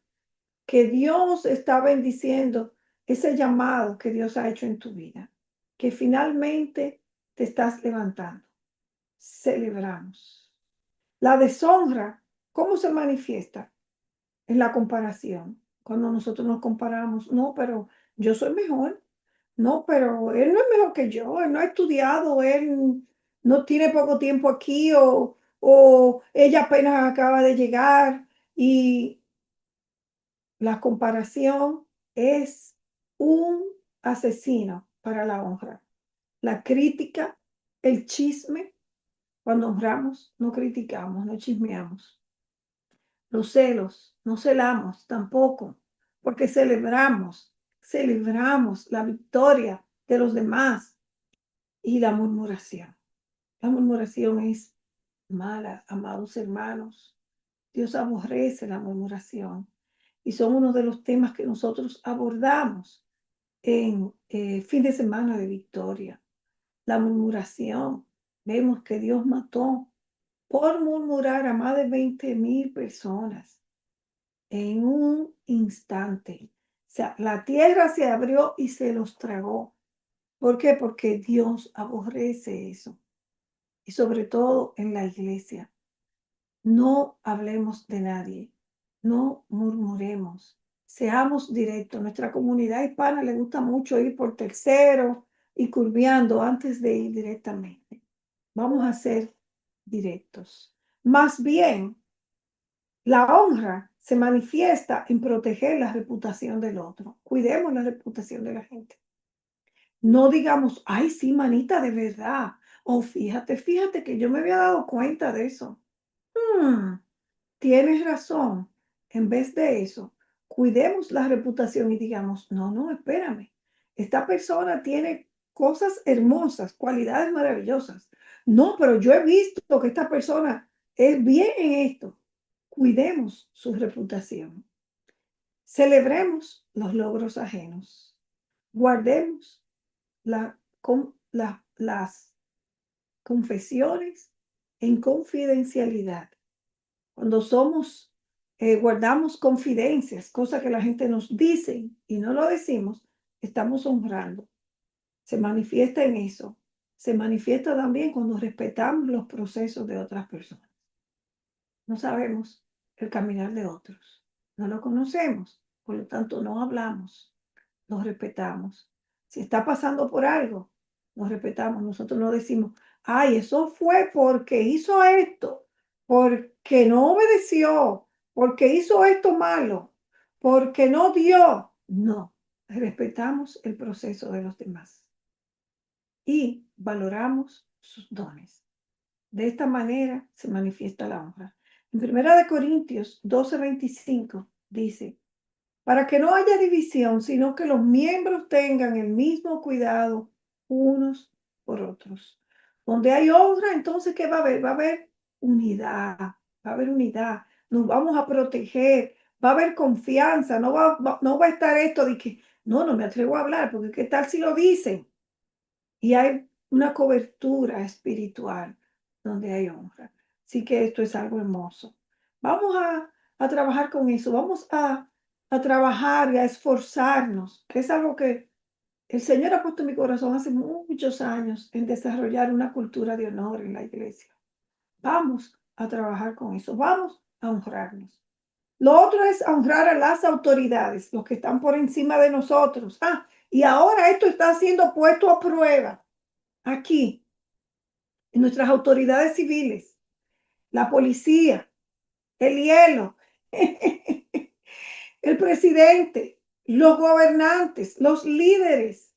que Dios está bendiciendo ese llamado que Dios ha hecho en tu vida, que finalmente te estás levantando. Celebramos. La deshonra, ¿cómo se manifiesta? En la comparación. Cuando nosotros nos comparamos, no, pero yo soy mejor. No, pero él no es mejor que yo, él no ha estudiado, él no tiene poco tiempo aquí o ella apenas acaba de llegar y la comparación es un asesino para la honra. La crítica, el chisme, cuando honramos, no criticamos, no chismeamos. Los celos, no celamos tampoco, porque celebramos la victoria de los demás. Y la murmuración. La murmuración es mala, amados hermanos. Dios aborrece la murmuración. Y son uno de los temas que nosotros abordamos en fin de semana de victoria. La murmuración. Vemos que Dios mató por murmurar a más de 20,000 personas en un instante. O sea, la tierra se abrió y se los tragó. ¿Por qué? Porque Dios aborrece eso. Y sobre todo en la iglesia. No hablemos de nadie. No murmuremos. Seamos directos. Nuestra comunidad hispana le gusta mucho ir por tercero y curveando antes de ir directamente. Vamos a ser directos. Más bien, la honra se manifiesta en proteger la reputación del otro. Cuidemos la reputación de la gente. No digamos, ay, sí, manita, de verdad. O fíjate que yo me había dado cuenta de eso. Hmm, tienes razón. En vez de eso, cuidemos la reputación y digamos, no, no, espérame. Esta persona tiene cosas hermosas, cualidades maravillosas. No, pero yo he visto que esta persona es bien en esto. Cuidemos su reputación. Celebremos los logros ajenos. Guardemos las confesiones en confidencialidad. Cuando guardamos confidencias, cosas que la gente nos dice y no lo decimos, estamos honrando. Se manifiesta en eso. Se manifiesta también cuando respetamos los procesos de otras personas. No sabemos el caminar de otros. No lo conocemos. Por lo tanto, no hablamos. Nos respetamos. Si está pasando por algo, nos respetamos. Nosotros no decimos, ay, eso fue porque hizo esto, porque no obedeció, porque hizo esto malo. porque no dio. No, respetamos el proceso de los demás y valoramos sus dones. De esta manera se manifiesta la honra. En 1 Corintios 12:25 dice, para que no haya división, sino que los miembros tengan el mismo cuidado unos por otros. Donde hay honra, entonces, ¿qué va a haber? Va a haber unidad, va a haber unidad, nos vamos a proteger, va a haber confianza, no va a estar esto de que, no me atrevo a hablar, porque ¿qué tal si lo dicen? Y hay una cobertura espiritual donde hay honra. Así que esto es algo hermoso. Vamos a trabajar con eso, vamos a trabajar y a esforzarnos, que es algo que el Señor ha puesto en mi corazón hace muchos años en desarrollar una cultura de honor en la iglesia. Vamos a trabajar con eso, vamos a honrarnos. Lo otro es honrar a las autoridades, los que están por encima de nosotros. Y ahora esto está siendo puesto a prueba aquí, en nuestras autoridades civiles, la policía, el hielo, el presidente, los gobernantes, los líderes.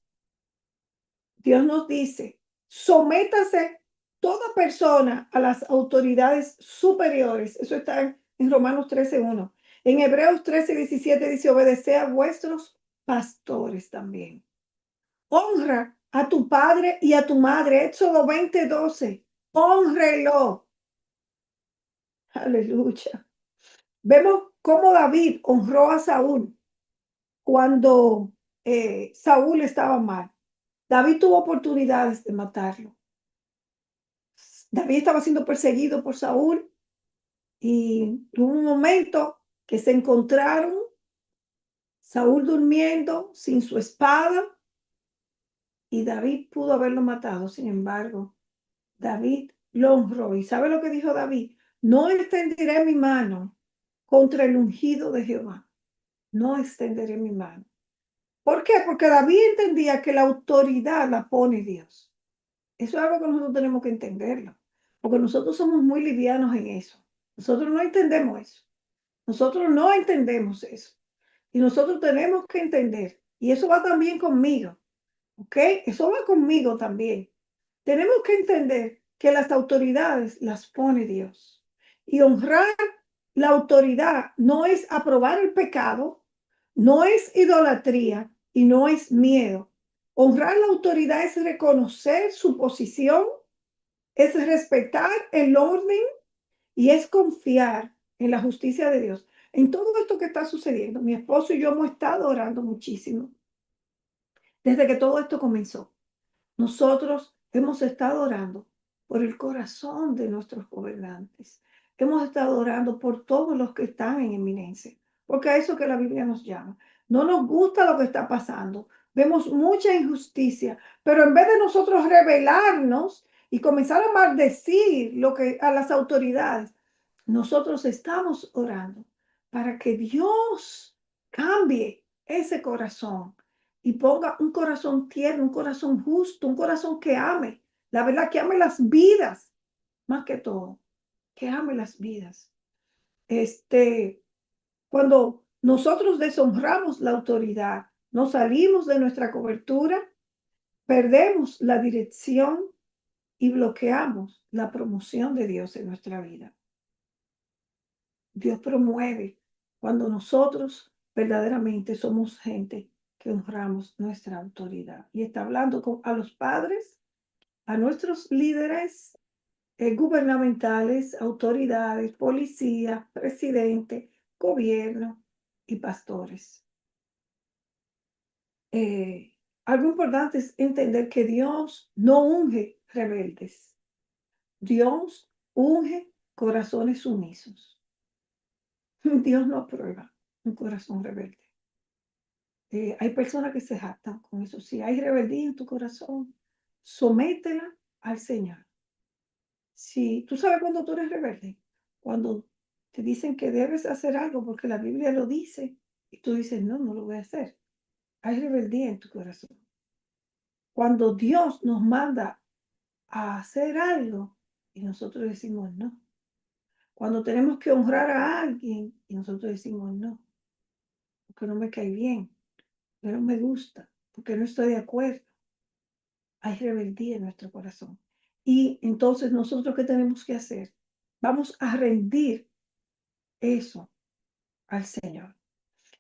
Dios nos dice, sométase toda persona a las autoridades superiores. Eso está en Romanos 13:1. En Hebreos 13:17 dice, obedece a vuestros pastores también. Honra a tu padre y a tu madre. Éxodo 20:12. Honrelo. Aleluya. Vemos cómo David honró a Saúl cuando Saúl estaba mal. David tuvo oportunidades de matarlo. David estaba siendo perseguido por Saúl y hubo un momento que se encontraron, Saúl durmiendo sin su espada y David pudo haberlo matado. Sin embargo, David lo honró. ¿Y sabe lo que dijo David? No extenderé mi mano contra el ungido de Jehová. No extenderé mi mano. ¿Por qué? Porque David entendía que la autoridad la pone Dios. Eso es algo que nosotros tenemos que entenderlo, porque nosotros somos muy livianos en eso. Nosotros no entendemos eso. Nosotros no entendemos eso. Y nosotros tenemos que entender. Y eso va también conmigo. ¿Ok? Eso va conmigo también. Tenemos que entender que las autoridades las pone Dios. Y honrar la autoridad no es aprobar el pecado, no es idolatría y no es miedo. Honrar la autoridad es reconocer su posición, es respetar el orden y es confiar en la justicia de Dios. En todo esto que está sucediendo, mi esposo y yo hemos estado orando muchísimo desde que todo esto comenzó. Nosotros hemos estado orando por el corazón de nuestros gobernantes. Hemos estado orando por todos los que están en eminencia, porque a eso que la Biblia nos llama. No nos gusta lo que está pasando. Vemos mucha injusticia, pero en vez de nosotros rebelarnos y comenzar a maldecir a las autoridades, nosotros estamos orando para que Dios cambie ese corazón y ponga un corazón tierno, un corazón justo, un corazón que ame. La verdad, que ame las vidas, más que todo, que ame las vidas. Cuando nosotros deshonramos la autoridad, nos salimos de nuestra cobertura, perdemos la dirección y bloqueamos la promoción de Dios en nuestra vida. Dios promueve cuando nosotros verdaderamente somos gente que honramos nuestra autoridad. Y está hablando a los padres, a nuestros líderes gubernamentales, autoridades, policía, presidente, gobierno y pastores. Algo importante es entender que Dios no unge rebeldes. Dios unge corazones sumisos. Dios no aprueba un corazón rebelde. Hay personas que se jactan con eso. Si hay rebeldía en tu corazón, sométela al Señor. Si tú sabes cuando tú eres rebelde, cuando te dicen que debes hacer algo porque la Biblia lo dice y tú dices, no lo voy a hacer. Hay rebeldía en tu corazón. Cuando Dios nos manda a hacer algo y nosotros decimos no. Cuando tenemos que honrar a alguien y nosotros decimos no. porque no me cae bien, porque no me gusta, porque no estoy de acuerdo. Hay rebeldía en nuestro corazón. Y entonces nosotros, ¿qué tenemos que hacer? Vamos a rendir eso al Señor.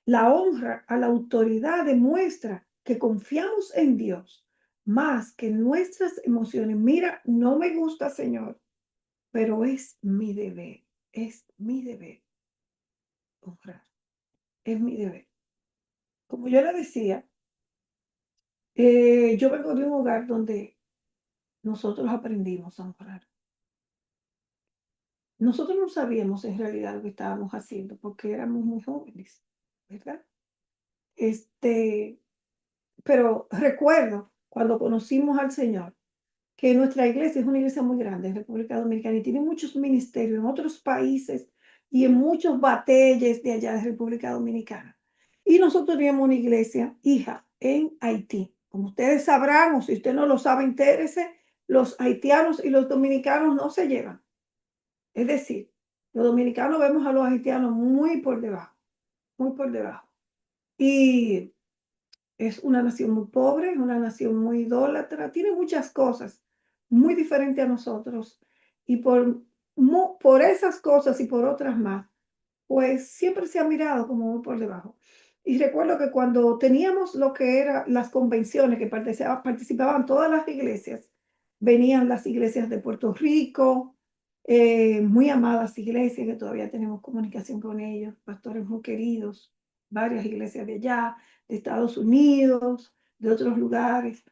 La honra a la autoridad demuestra que confiamos en Dios más que en nuestras emociones. Mira, no me gusta, Señor, pero es mi deber honrar, es mi deber. Como yo le decía, yo vengo de un hogar donde nosotros aprendimos a honrar. Nosotros no sabíamos en realidad lo que estábamos haciendo porque éramos muy jóvenes, ¿verdad? Este, pero recuerdo cuando conocimos al Señor que nuestra iglesia es una iglesia muy grande en República Dominicana y tiene muchos ministerios en otros países y en muchos batalles de allá de República Dominicana. Y nosotros teníamos una iglesia hija en Haití. Como ustedes sabrán, o si usted no lo sabe, entérese, los haitianos y los dominicanos no se llevan. Es decir, los dominicanos vemos a los haitianos muy por debajo, muy por debajo. Y es una nación muy pobre, es una nación muy idólatra, tiene muchas cosas muy diferentes a nosotros. Y por esas cosas y por otras más, pues siempre se ha mirado como muy por debajo. Y recuerdo que cuando teníamos lo que eran las convenciones que participaban todas las iglesias, venían las iglesias de Puerto Rico, muy amadas iglesias que todavía tenemos comunicación con ellos, pastores muy queridos, varias iglesias de allá, de Estados Unidos, de otros lugares.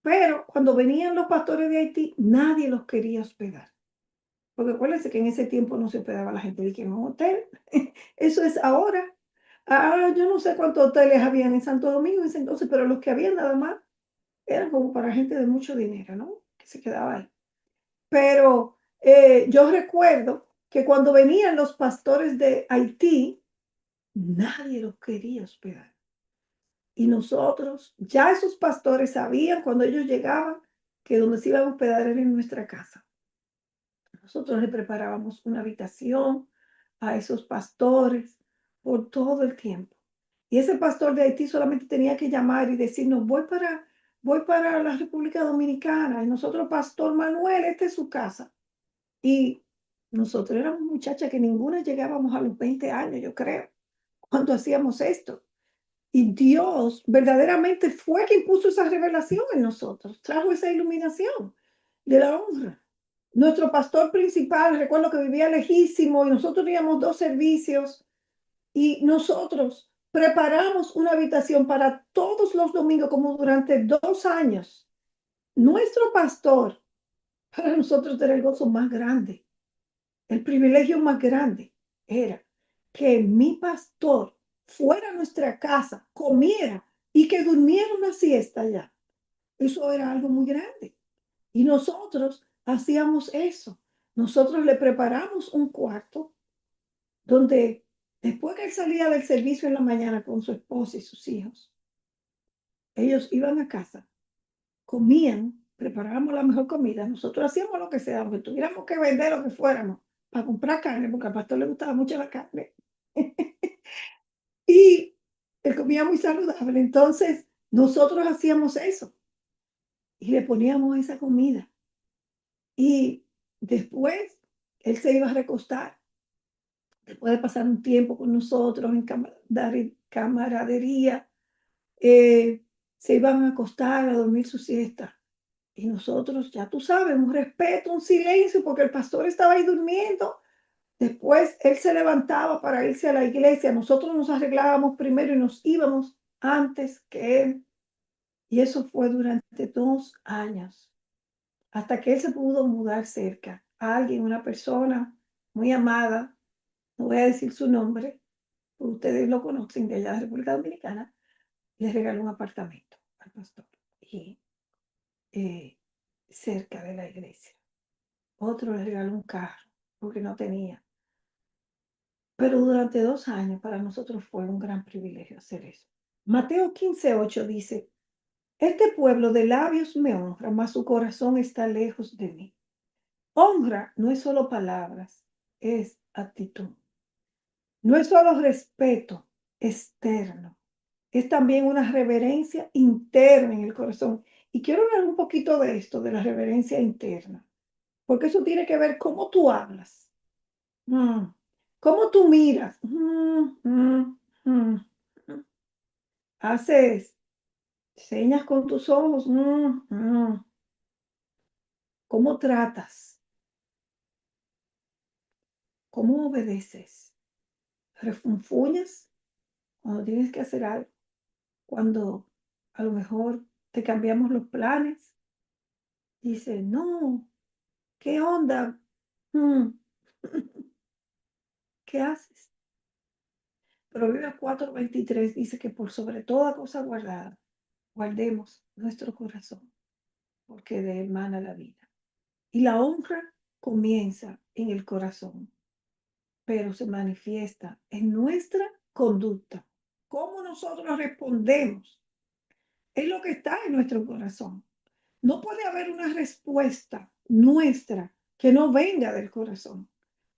Pero cuando venían los pastores de Haití, nadie los quería hospedar. Porque acuérdense que en ese tiempo no se hospedaba la gente de que en un hotel. Eso es ahora. Ahora yo no sé cuántos hoteles habían en Santo Domingo en ese entonces, pero los que habían nada más eran como para gente de mucho dinero, ¿no? Que se quedaba ahí. Pero yo recuerdo que cuando venían los pastores de Haití, nadie los quería hospedar. Y nosotros, ya esos pastores sabían cuando ellos llegaban que donde se iban a hospedar era en nuestra casa. Nosotros le preparábamos una habitación a esos pastores por todo el tiempo. Y ese pastor de Haití solamente tenía que llamar y decirnos, voy para la República Dominicana. Y nosotros, Pastor Manuel, esta es su casa. Y nosotros éramos muchachas que ninguna llegábamos a los 20 años, yo creo, cuando hacíamos esto. Y Dios verdaderamente fue quien puso esa revelación en nosotros, trajo esa iluminación de la honra. Nuestro pastor principal, recuerdo que vivía lejísimo y nosotros teníamos dos servicios y nosotros preparamos una habitación para todos los domingos como durante 2 años. Nuestro pastor, para nosotros era el gozo más grande, el privilegio más grande era que mi pastor fuera a nuestra casa, comiera y que durmiera una siesta allá. Eso era algo muy grande. Y nosotros hacíamos eso. Nosotros le preparamos un cuarto donde después que él salía del servicio en la mañana con su esposa y sus hijos, ellos iban a casa, comían, preparábamos la mejor comida, nosotros hacíamos lo que sea, aunque tuviéramos que vender lo que fuéramos para comprar carne, porque al pastor le gustaba mucho la carne. Y él comía muy saludable. Entonces, nosotros hacíamos eso y le poníamos esa comida. Y después, él se iba a recostar. Después de pasar un tiempo con nosotros en camaradería, se iban a acostar a dormir su siesta. Y nosotros, ya tú sabes, un respeto, un silencio, porque el pastor estaba ahí durmiendo. Después él se levantaba para irse a la iglesia. Nosotros nos arreglábamos primero y nos íbamos antes que él. Y eso fue durante 2 años, hasta que él se pudo mudar cerca. A alguien, una persona muy amada, no voy a decir su nombre, porque ustedes lo conocen de allá de República Dominicana, le regaló un apartamento al pastor. Y eh, cerca de la iglesia. Otro le regaló un carro porque no tenía. Pero durante 2 años para nosotros fue un gran privilegio hacer eso. Mateo 15:8 dice, este pueblo de labios me honra, mas su corazón está lejos de mí. Honra no es solo palabras, es actitud. No es solo respeto, externo. Es también una reverencia interna en el corazón. Y quiero hablar un poquito de esto, de la reverencia interna, porque eso tiene que ver cómo tú hablas, mm, cómo tú miras, mm. Haces señas con tus ojos, cómo tratas, cómo obedeces, refunfuñas cuando tienes que hacer algo, cuando a lo mejor te cambiamos los planes, dices, no, ¿qué onda? Mm, ¿Qué haces? Proverbios 4:23 dice que por sobre toda cosa guardada, guardemos nuestro corazón, porque de él mana la vida. Y la honra comienza en el corazón, pero se manifiesta en nuestra conducta. ¿Cómo nosotros respondemos? Es lo que está en nuestro corazón. No puede haber una respuesta nuestra que no venga del corazón.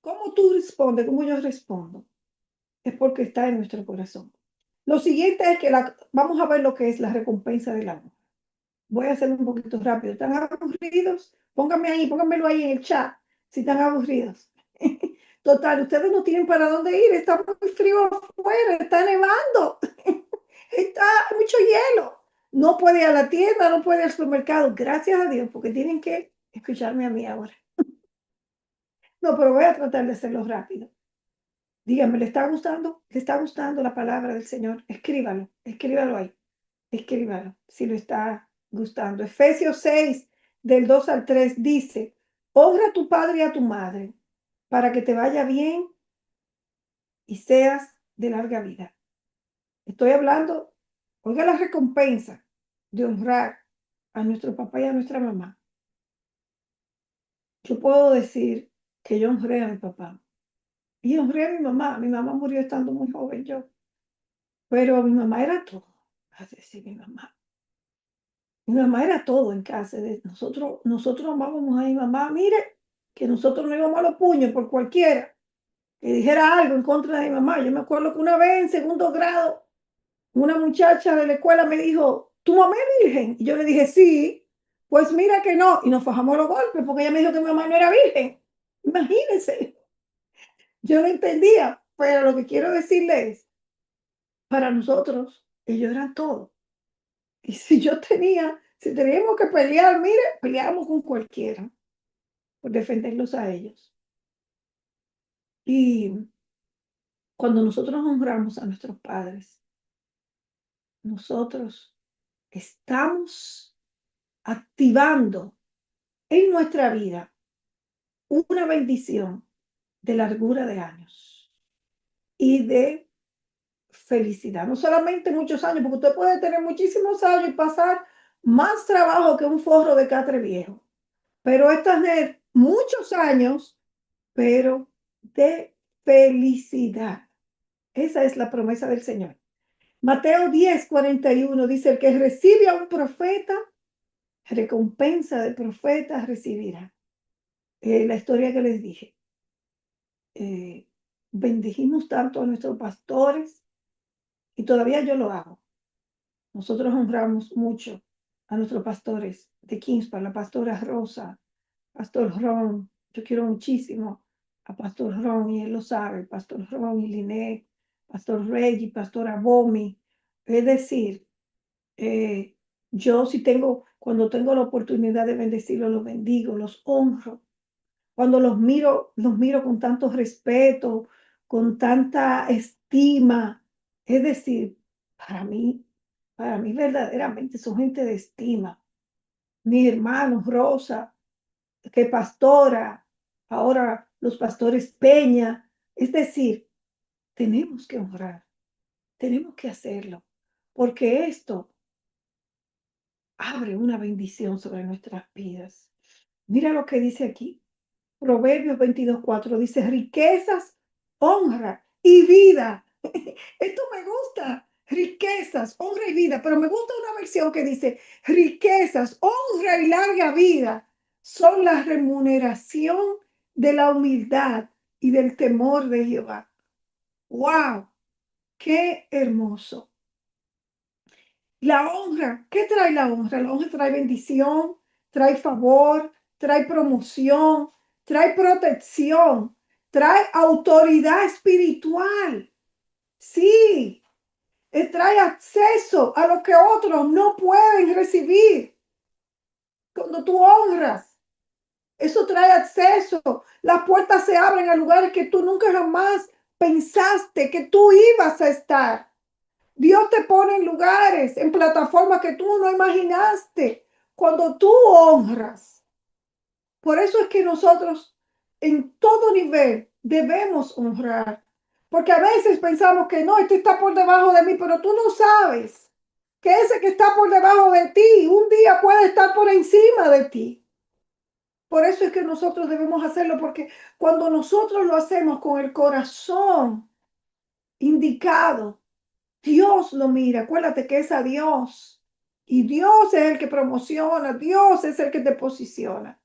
¿Cómo tú respondes? ¿Cómo yo respondo? Es porque está en nuestro corazón. Lo siguiente es que vamos a ver lo que es la recompensa del amor. Voy a hacerlo un poquito rápido. ¿Están aburridos? Pónganmelo ahí en el chat si están aburridos. Total, ustedes no tienen para dónde ir, está muy frío afuera, está nevando, está mucho hielo. No puede ir a la tienda, no puede ir al supermercado. Gracias a Dios, porque tienen que escucharme a mí ahora. No, pero voy a tratar de hacerlo rápido. Díganme, ¿le está gustando? ¿Le está gustando la palabra del Señor? Escríbalo ahí. Escríbalo si lo está gustando. Efesios 6, del 2 al 3 dice, honra a tu padre y a tu madre para que te vaya bien y seas de larga vida. Estoy hablando, oiga la recompensa de honrar a nuestro papá y a nuestra mamá. Yo puedo decir que yo honré a mi papá y honré a mi mamá. Mi mamá murió estando muy joven yo, pero mi mamá era todo. Así decir, mi mamá. Mi mamá era todo en casa. Nosotros amábamos a mi mamá. Mire, que nosotros no íbamos a los puños por cualquiera que dijera algo en contra de mi mamá. Yo me acuerdo que una vez en segundo grado, una muchacha de la escuela me dijo, ¿tu mamá es virgen? Y yo le dije, sí. Pues mira que no. Y nos fajamos los golpes porque ella me dijo que mi mamá no era virgen. Imagínense. Yo no entendía. Pero lo que quiero decirles es, para nosotros, ellos eran todo. Y si teníamos que pelear, mire, peleábamos con cualquiera por defenderlos a ellos. Y cuando nosotros honramos a nuestros padres, nosotros estamos activando en nuestra vida una bendición de largura de años y de felicidad. No solamente muchos años, porque usted puede tener muchísimos años y pasar más trabajo que un forro de catre viejo, pero es tener muchos años, pero de felicidad. Esa es la promesa del Señor. Mateo 10:41 dice, el que recibe a un profeta, recompensa de profeta recibirá. La historia que les dije. Bendijimos tanto a nuestros pastores y todavía yo lo hago. Nosotros honramos mucho a nuestros pastores de Kingspa, la pastora Rosa, Pastor Ron. Yo quiero muchísimo a Pastor Ron y él lo sabe, Pastor Ron y Linet, Pastor Reggie, Pastora Bomi. Es decir, yo cuando tengo la oportunidad de bendecirlos, los bendigo, los honro. Cuando los miro con tanto respeto, con tanta estima. Es decir, para mí verdaderamente son gente de estima. Mis hermanos, Rosa, que pastora, ahora los pastores Peña. Es decir, tenemos que honrar, tenemos que hacerlo, porque esto abre una bendición sobre nuestras vidas. Mira lo que dice aquí. Proverbios 22:4 dice, riquezas, honra y vida. Esto me gusta, riquezas, honra y vida, pero me gusta una versión que dice, riquezas, honra y larga vida son la remuneración de la humildad y del temor de Jehová. ¡Wow! Qué hermoso. La honra, ¿qué trae la honra? La honra trae bendición, trae favor, trae promoción, trae protección, trae autoridad espiritual. Sí, trae acceso a lo que otros no pueden recibir. Cuando tú honras, eso trae acceso. Las puertas se abren a lugares que tú nunca jamás pensaste que tú ibas a estar. Dios te pone en lugares, en plataformas que tú no imaginaste cuando tú honras. Por eso es que nosotros en todo nivel debemos honrar. Porque a veces pensamos que no, este está por debajo de mí, pero tú no sabes que ese que está por debajo de ti un día puede estar por encima de ti. Por eso es que nosotros debemos hacerlo, porque cuando nosotros lo hacemos con el corazón indicado, Dios lo mira. Acuérdate que es a Dios. Y Dios es el que promociona, Dios es el que te posiciona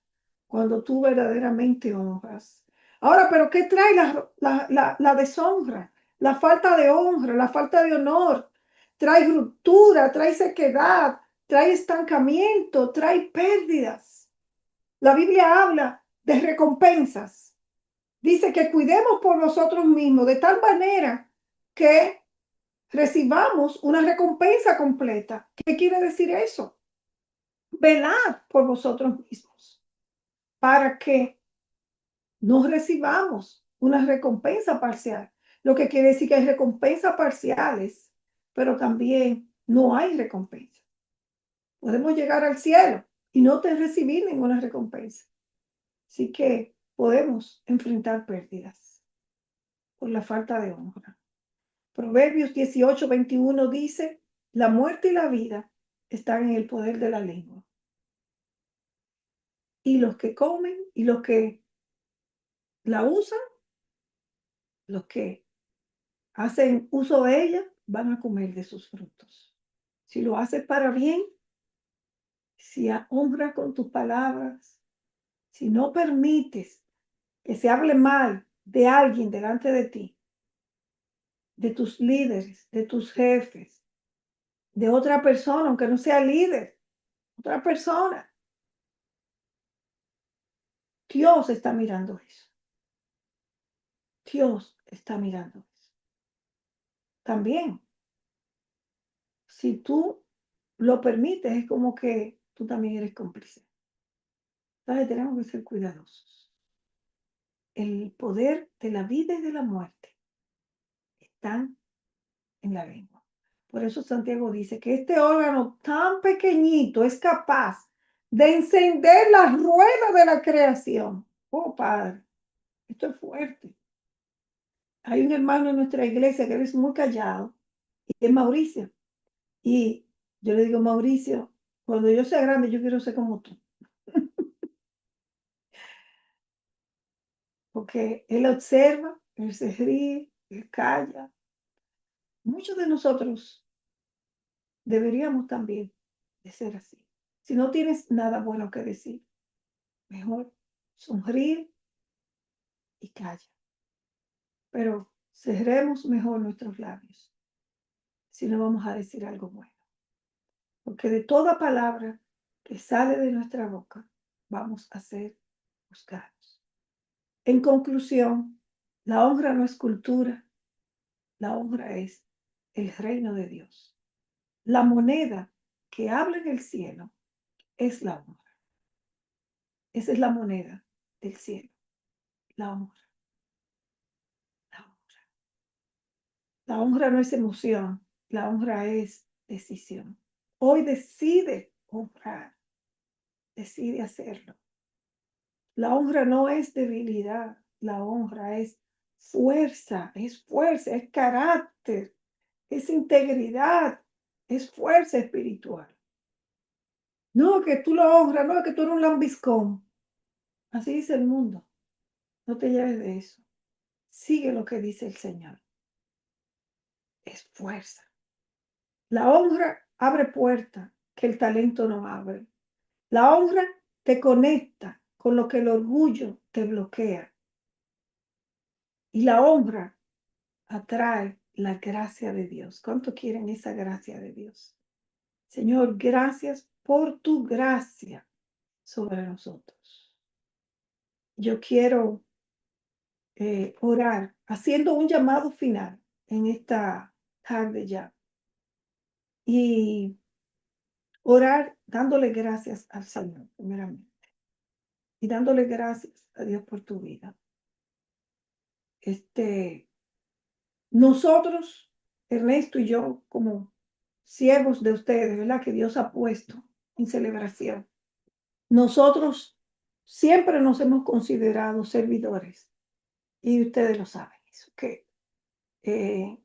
cuando tú verdaderamente honras. Ahora, pero ¿qué trae la deshonra? La falta de honra, la falta de honor. Trae ruptura, trae sequedad, trae estancamiento, trae pérdidas. La Biblia habla de recompensas. Dice que cuidemos por nosotros mismos de tal manera que recibamos una recompensa completa. ¿Qué quiere decir eso? Velad por vosotros mismos para que no recibamos una recompensa parcial. Lo que quiere decir que hay recompensas parciales, pero también no hay recompensa. Podemos llegar al cielo y no te recibir ninguna recompensa. Así que podemos enfrentar pérdidas por la falta de honra. Proverbios 18:21 dice, la muerte y la vida están en el poder de la lengua. Y los que comen y los que la usan, los que hacen uso de ella, van a comer de sus frutos. Si lo haces para bien, si honras con tus palabras, si no permites que se hable mal de alguien delante de ti, de tus líderes, de tus jefes, de otra persona, aunque no sea líder, otra persona, Dios está mirando eso. Dios está mirando eso. También, si tú lo permites, es como que tú también eres cómplice. Entonces tenemos que ser cuidadosos. El poder de la vida y de la muerte están en la lengua. Por eso Santiago dice que este órgano tan pequeñito es capaz de encender la rueda de la creación. Oh, Padre, esto es fuerte. Hay un hermano en nuestra iglesia que es muy callado, y es Mauricio. Y yo le digo, Mauricio, cuando yo sea grande, yo quiero ser como tú. Porque él observa, él se ríe, él calla. Muchos de nosotros deberíamos también de ser así. Si no tienes nada bueno que decir, mejor sonríe y calla. Pero cerremos mejor nuestros labios si no vamos a decir algo bueno. Porque de toda palabra que sale de nuestra boca, vamos a ser juzgados. En conclusión, la honra no es cultura, la honra es el reino de Dios. La moneda que habla en el cielo es la honra. Esa es la moneda del cielo, la honra, la honra. La honra no es emoción, la honra es decisión. Hoy decide honrar, decide hacerlo. La honra no es debilidad, la honra es fuerza, es carácter, es integridad, es fuerza espiritual. No, que tú lo honras, no, que tú eres un lambiscón. Así dice el mundo. No te lleves de eso. Sigue lo que dice el Señor. Es fuerza. La honra abre puertas que el talento no abre. La honra te conecta con lo que el orgullo te bloquea. Y la honra atrae la gracia de Dios. ¿Cuánto quieren esa gracia de Dios? Señor, gracias por tu gracia sobre nosotros. Yo quiero orar haciendo un llamado final en esta tarde ya y orar dándole gracias al Señor, primeramente, y dándole gracias a Dios por tu vida. Nosotros, Ernesto y yo, como siervos de ustedes, ¿verdad? Que Dios ha puesto en celebración. Nosotros siempre nos hemos considerado servidores y ustedes lo saben, eso, que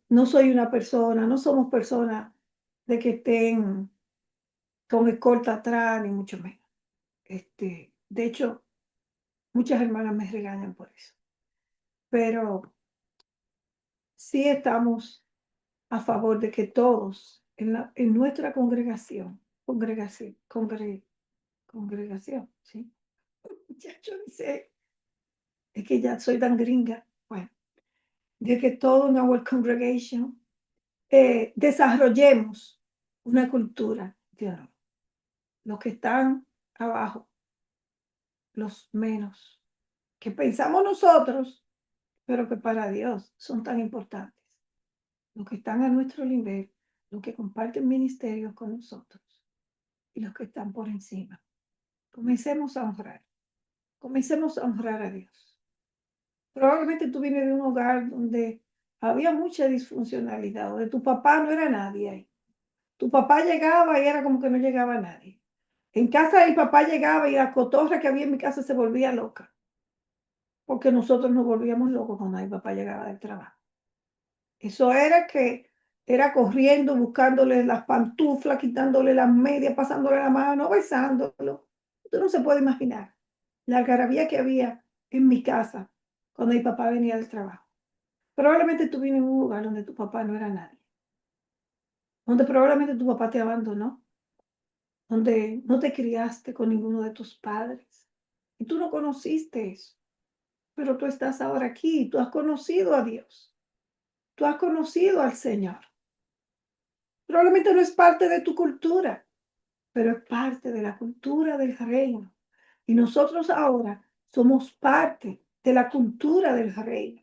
no soy una persona, no somos personas de que estén con escolta atrás, ni mucho menos. De hecho, muchas hermanas me regañan por eso, pero sí estamos a favor de que todos en nuestra congregación, ¿sí? Ya yo ni sé, es que ya soy tan gringa, bueno, de que todo en our congregation desarrollemos una cultura de honor. Los que están abajo, los menos, que pensamos nosotros, pero que para Dios son tan importantes. Los que están a nuestro nivel, los que comparten ministerios con nosotros y los que están por encima. Comencemos a honrar a Dios. Probablemente tú vienes de un hogar donde había mucha disfuncionalidad, donde tu papá no era nadie ahí. Tu papá llegaba y era como que no llegaba nadie. En casa de mi papá llegaba y la cotorra que había en mi casa se volvía loca, porque nosotros nos volvíamos locos cuando mi papá llegaba del trabajo. Eso era que era corriendo, buscándole las pantuflas, quitándole las medias, pasándole la mano, besándolo. Usted no se puede imaginar la algarabía que había en mi casa cuando mi papá venía del trabajo. Probablemente tú vienes en un lugar donde tu papá no era nadie, donde probablemente tu papá te abandonó, donde no te criaste con ninguno de tus padres y tú no conociste eso, pero tú estás ahora aquí, tú has conocido a Dios, tú has conocido al Señor. Probablemente no es parte de tu cultura, pero es parte de la cultura del reino. Y nosotros ahora somos parte de la cultura del reino.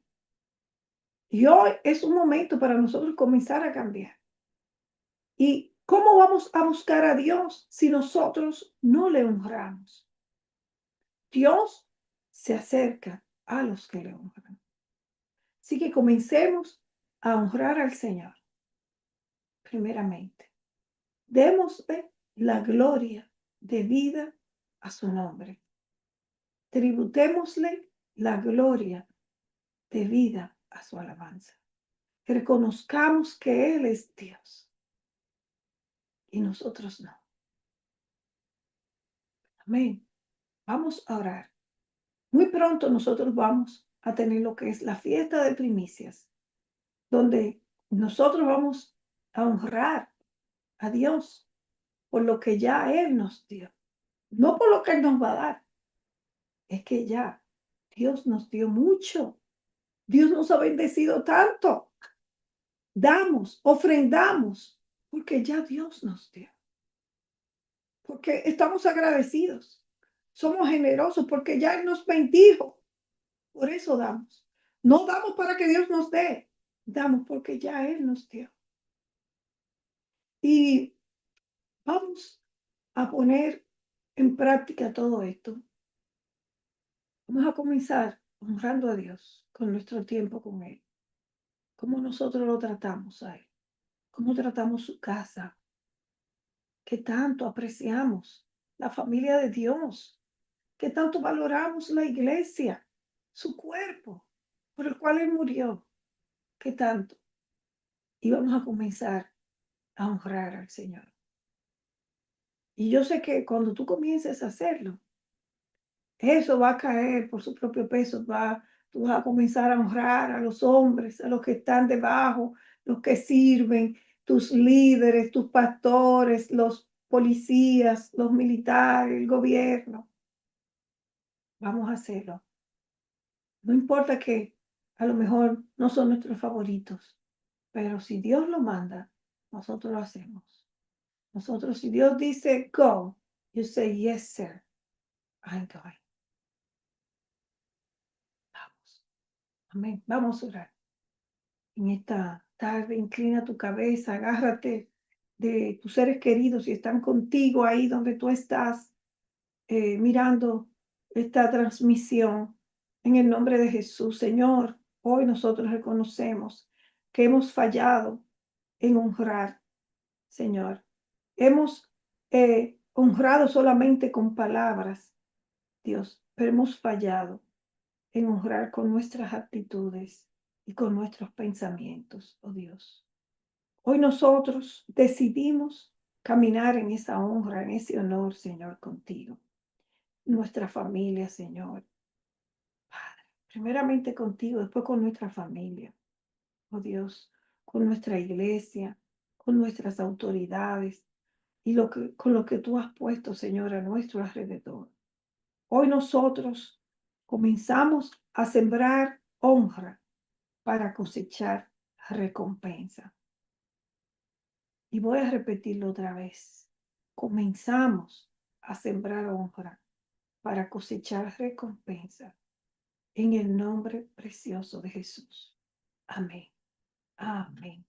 Y hoy es un momento para nosotros comenzar a cambiar. ¿Y cómo vamos a buscar a Dios si nosotros no le honramos? Dios se acerca a los que le honran. Así que comencemos a honrar al Señor, primeramente. Démosle la gloria debida a su nombre. Tributémosle la gloria debida a su alabanza. Reconozcamos que Él es Dios y nosotros no. Amén. Vamos a orar. Muy pronto nosotros vamos a tener lo que es la fiesta de primicias, donde nosotros vamos a honrar a Dios por lo que ya Él nos dio, no por lo que Él nos va a dar. Es que ya Dios nos dio mucho. Dios nos ha bendecido tanto. Damos, ofrendamos, porque ya Dios nos dio. Porque estamos agradecidos. Somos generosos porque ya Él nos bendijo. Por eso damos. No damos para que Dios nos dé. Damos porque ya Él nos dio. Y vamos a poner en práctica todo esto. Vamos a comenzar honrando a Dios con nuestro tiempo con Él. Cómo nosotros lo tratamos a Él. Cómo tratamos su casa. Que tanto apreciamos la familia de Dios. Que tanto valoramos la iglesia. Su cuerpo por el cual Él murió. Que tanto. Y vamos a comenzar a honrar al Señor. Y yo sé que cuando tú comiences a hacerlo, eso va a caer por su propio peso. Tú vas a comenzar a honrar a los hombres, a los que están debajo, los que sirven, tus líderes, tus pastores, los policías, los militares, el gobierno. Vamos a hacerlo. No importa que a lo mejor no son nuestros favoritos, pero si Dios lo manda, nosotros lo hacemos. Nosotros, si Dios dice go, you say yes, sir, I'm going. Vamos. Amén. Vamos a orar. En esta tarde, inclina tu cabeza, agárrate de tus seres queridos y están contigo ahí donde tú estás mirando esta transmisión. En el nombre de Jesús, Señor, hoy nosotros reconocemos que hemos fallado en honrar, Señor. Hemos honrado solamente con palabras, Dios, pero hemos fallado en honrar con nuestras actitudes y con nuestros pensamientos, oh Dios. Hoy nosotros decidimos caminar en esa honra, en ese honor, Señor, contigo. Nuestra familia, Señor. Padre, primeramente contigo, después con nuestra familia, oh Dios, con nuestra iglesia, con nuestras autoridades y con lo que tú has puesto, Señor, a nuestro alrededor. Hoy nosotros comenzamos a sembrar honra para cosechar recompensa. Y voy a repetirlo otra vez. Comenzamos a sembrar honra para cosechar recompensa en el nombre precioso de Jesús. Amén. Amén.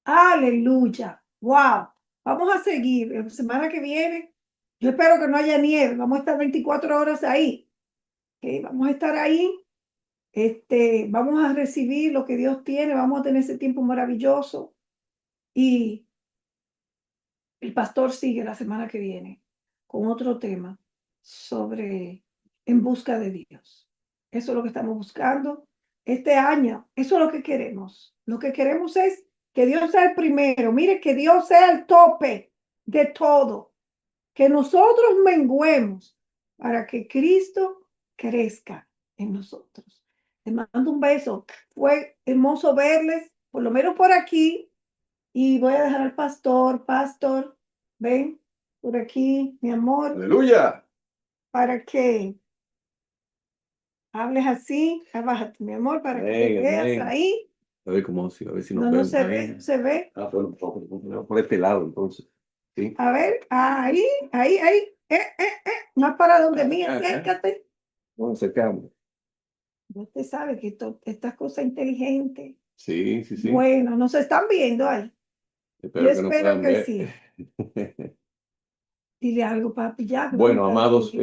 Aleluya. Wow. Vamos a seguir. La semana que viene, yo espero que no haya nieve. Vamos a estar 24 horas ahí. ¿Okay? Vamos a estar ahí. Vamos a recibir lo que Dios tiene. Vamos a tener ese tiempo maravilloso. Y el pastor sigue la semana que viene con otro tema sobre en busca de Dios. Eso es lo que estamos buscando este año. Eso es lo que queremos. Lo que queremos es que Dios sea el primero. Mire, que Dios sea el tope de todo. Que nosotros menguemos para que Cristo crezca en nosotros. Les mando un beso. Fue hermoso verles, por lo menos por aquí. Y voy a dejar al pastor, ven por aquí, mi amor, Aleluya. para que hables así, abájate, mi amor, para que te Amén, veas amén. ahí. A ver cómo, a ver si nos No, no vemos se ahí. ve, no se ve. Ah, bueno, por este lado, entonces. ¿Sí? A ver, ahí, más para donde mí, acércate. Nos acercamos. Usted sabe que estas cosas inteligentes, Sí, sí, sí. bueno, nos están viendo ahí. Yo Espero que nos espero puedan que ver. sí. Dile algo, papi, ya. que Bueno, tú estás amados, aquí.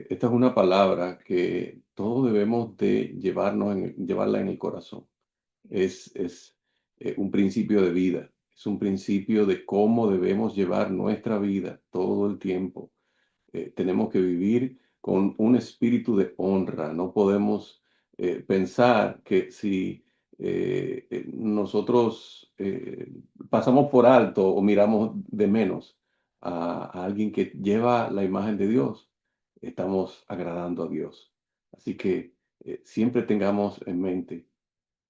esta es una palabra que todos debemos de llevarla en el corazón. Es un principio de vida, es un principio de cómo debemos llevar nuestra vida todo el tiempo. Tenemos que vivir con un espíritu de honra. No podemos pensar que si nosotros pasamos por alto o miramos de menos a alguien que lleva la imagen de Dios, estamos agradando a Dios. Así que siempre tengamos en mente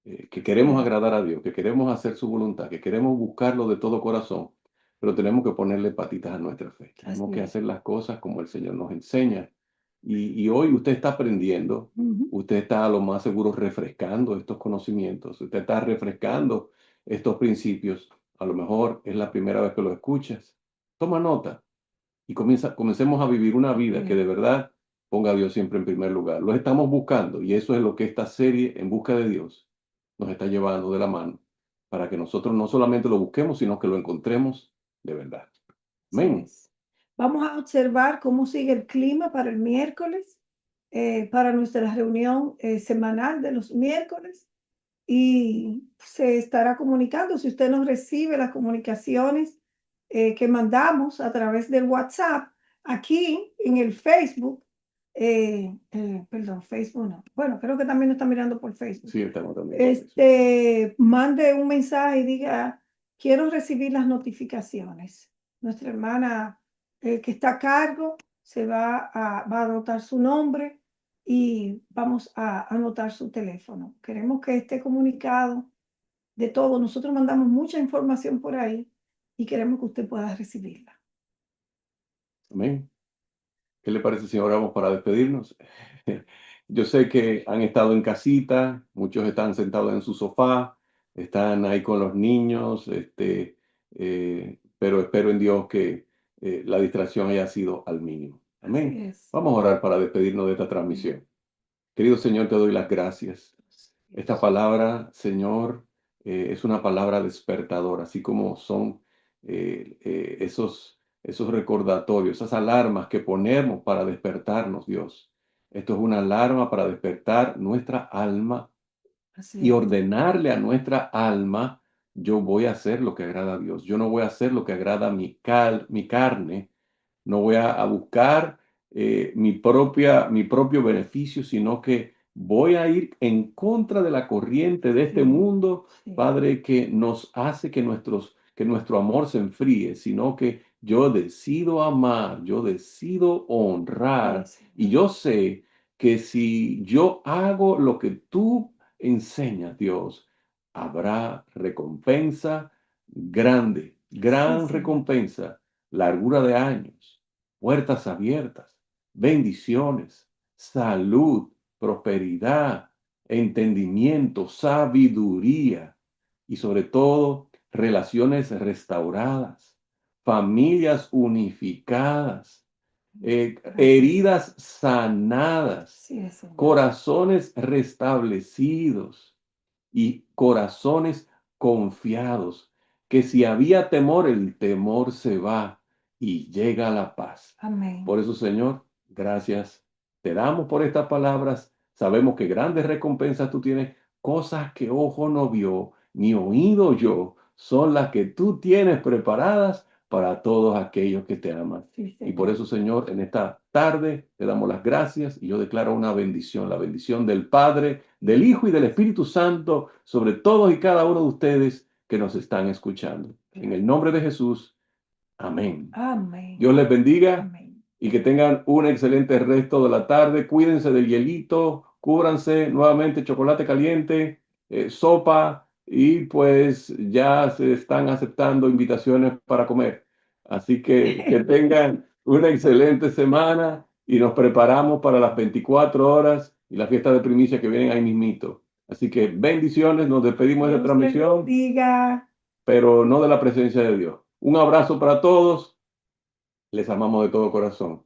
que queremos agradar a Dios, que queremos hacer su voluntad, que queremos buscarlo de todo corazón, pero tenemos que ponerle patitas a nuestra fe. Tenemos Así que es. hacer las cosas como el Señor nos enseña. Y hoy usted está aprendiendo, Ujú. usted está a lo más seguro refrescando estos conocimientos, usted está refrescando estos principios. A lo mejor es la primera vez que lo escuchas. Toma nota y comencemos a vivir una vida que de verdad ponga a Dios siempre en primer lugar. Lo estamos buscando y eso es lo que esta serie En Busca de Dios nos está llevando de la mano para que nosotros no solamente lo busquemos, sino que lo encontremos de verdad. Así Amén. es. Vamos a observar cómo sigue el clima para el miércoles, para nuestra reunión semanal de los miércoles y se estará comunicando. Si usted nos recibe las comunicaciones que mandamos a través del WhatsApp, aquí en el Facebook, perdón, Facebook no. Bueno, creo que también nos está mirando por Facebook. Sí, estamos también. Por eso. Mande un mensaje y diga, quiero recibir las notificaciones. Nuestra hermana que está a cargo va a anotar su nombre y vamos a anotar su teléfono. Queremos que esté comunicado de todo. Nosotros mandamos mucha información por ahí y queremos que usted pueda recibirla. Amén. ¿Qué le parece si oramos para despedirnos? Yo sé que han estado en casita, muchos están sentados en su sofá, están ahí con los niños, pero espero en Dios que la distracción haya sido al mínimo. Así Amén. es. Vamos a orar para despedirnos de esta transmisión. Querido Señor, te doy las gracias. Esta palabra, Señor, es una palabra despertadora, así como son esos recordatorios, esas alarmas que ponemos para despertarnos, Dios. Esto es una alarma para despertar nuestra alma Así y es. ordenarle a nuestra alma, yo voy a hacer lo que agrada a Dios. Yo no voy a hacer lo que agrada a mi carne, no voy a buscar mi propio beneficio, sino que voy a ir en contra de la corriente de este Sí, mundo, sí. Padre, que nos hace que nuestro amor se enfríe, sino que yo decido amar, yo decido Sí, honrar, y Señor. yo sé que si yo hago lo que tú enseñas, Dios, habrá recompensa grande, Sí, gran Señor. recompensa, largura de años, puertas abiertas, bendiciones, salud, prosperidad, entendimiento, sabiduría y sobre todo relaciones restauradas, familias unificadas, Gracias, Señor. heridas sanadas, Sí, Señor. corazones restablecidos y corazones confiados, que si había temor, el temor se va y llega la paz. Amén. Por eso, Señor, gracias. Te damos por estas palabras. Sabemos que grandes recompensas tú tienes, cosas que ojo no vio, ni oído yo, son las que tú tienes preparadas para todos aquellos que te aman. Sí, Y por Señor. eso, Señor, en esta tarde te damos las gracias y yo declaro una bendición, la bendición del Padre, del Hijo y del Espíritu Santo sobre todos y cada uno de ustedes que nos están escuchando. En el Gracias. nombre de Jesús, amén. Amén. Dios les bendiga Amén. y que tengan un excelente resto de la tarde. Cuídense del hielito, cúbranse nuevamente chocolate caliente, sopa y pues ya se están aceptando invitaciones para comer. Así que tengan una excelente semana y nos preparamos para las 24 horas y la fiesta de primicia que vienen ahí mismito. Así que bendiciones, nos despedimos de esta Dios les transmisión, bendiga. pero no de la presencia de Dios. Un abrazo para todos. Les amamos de todo corazón.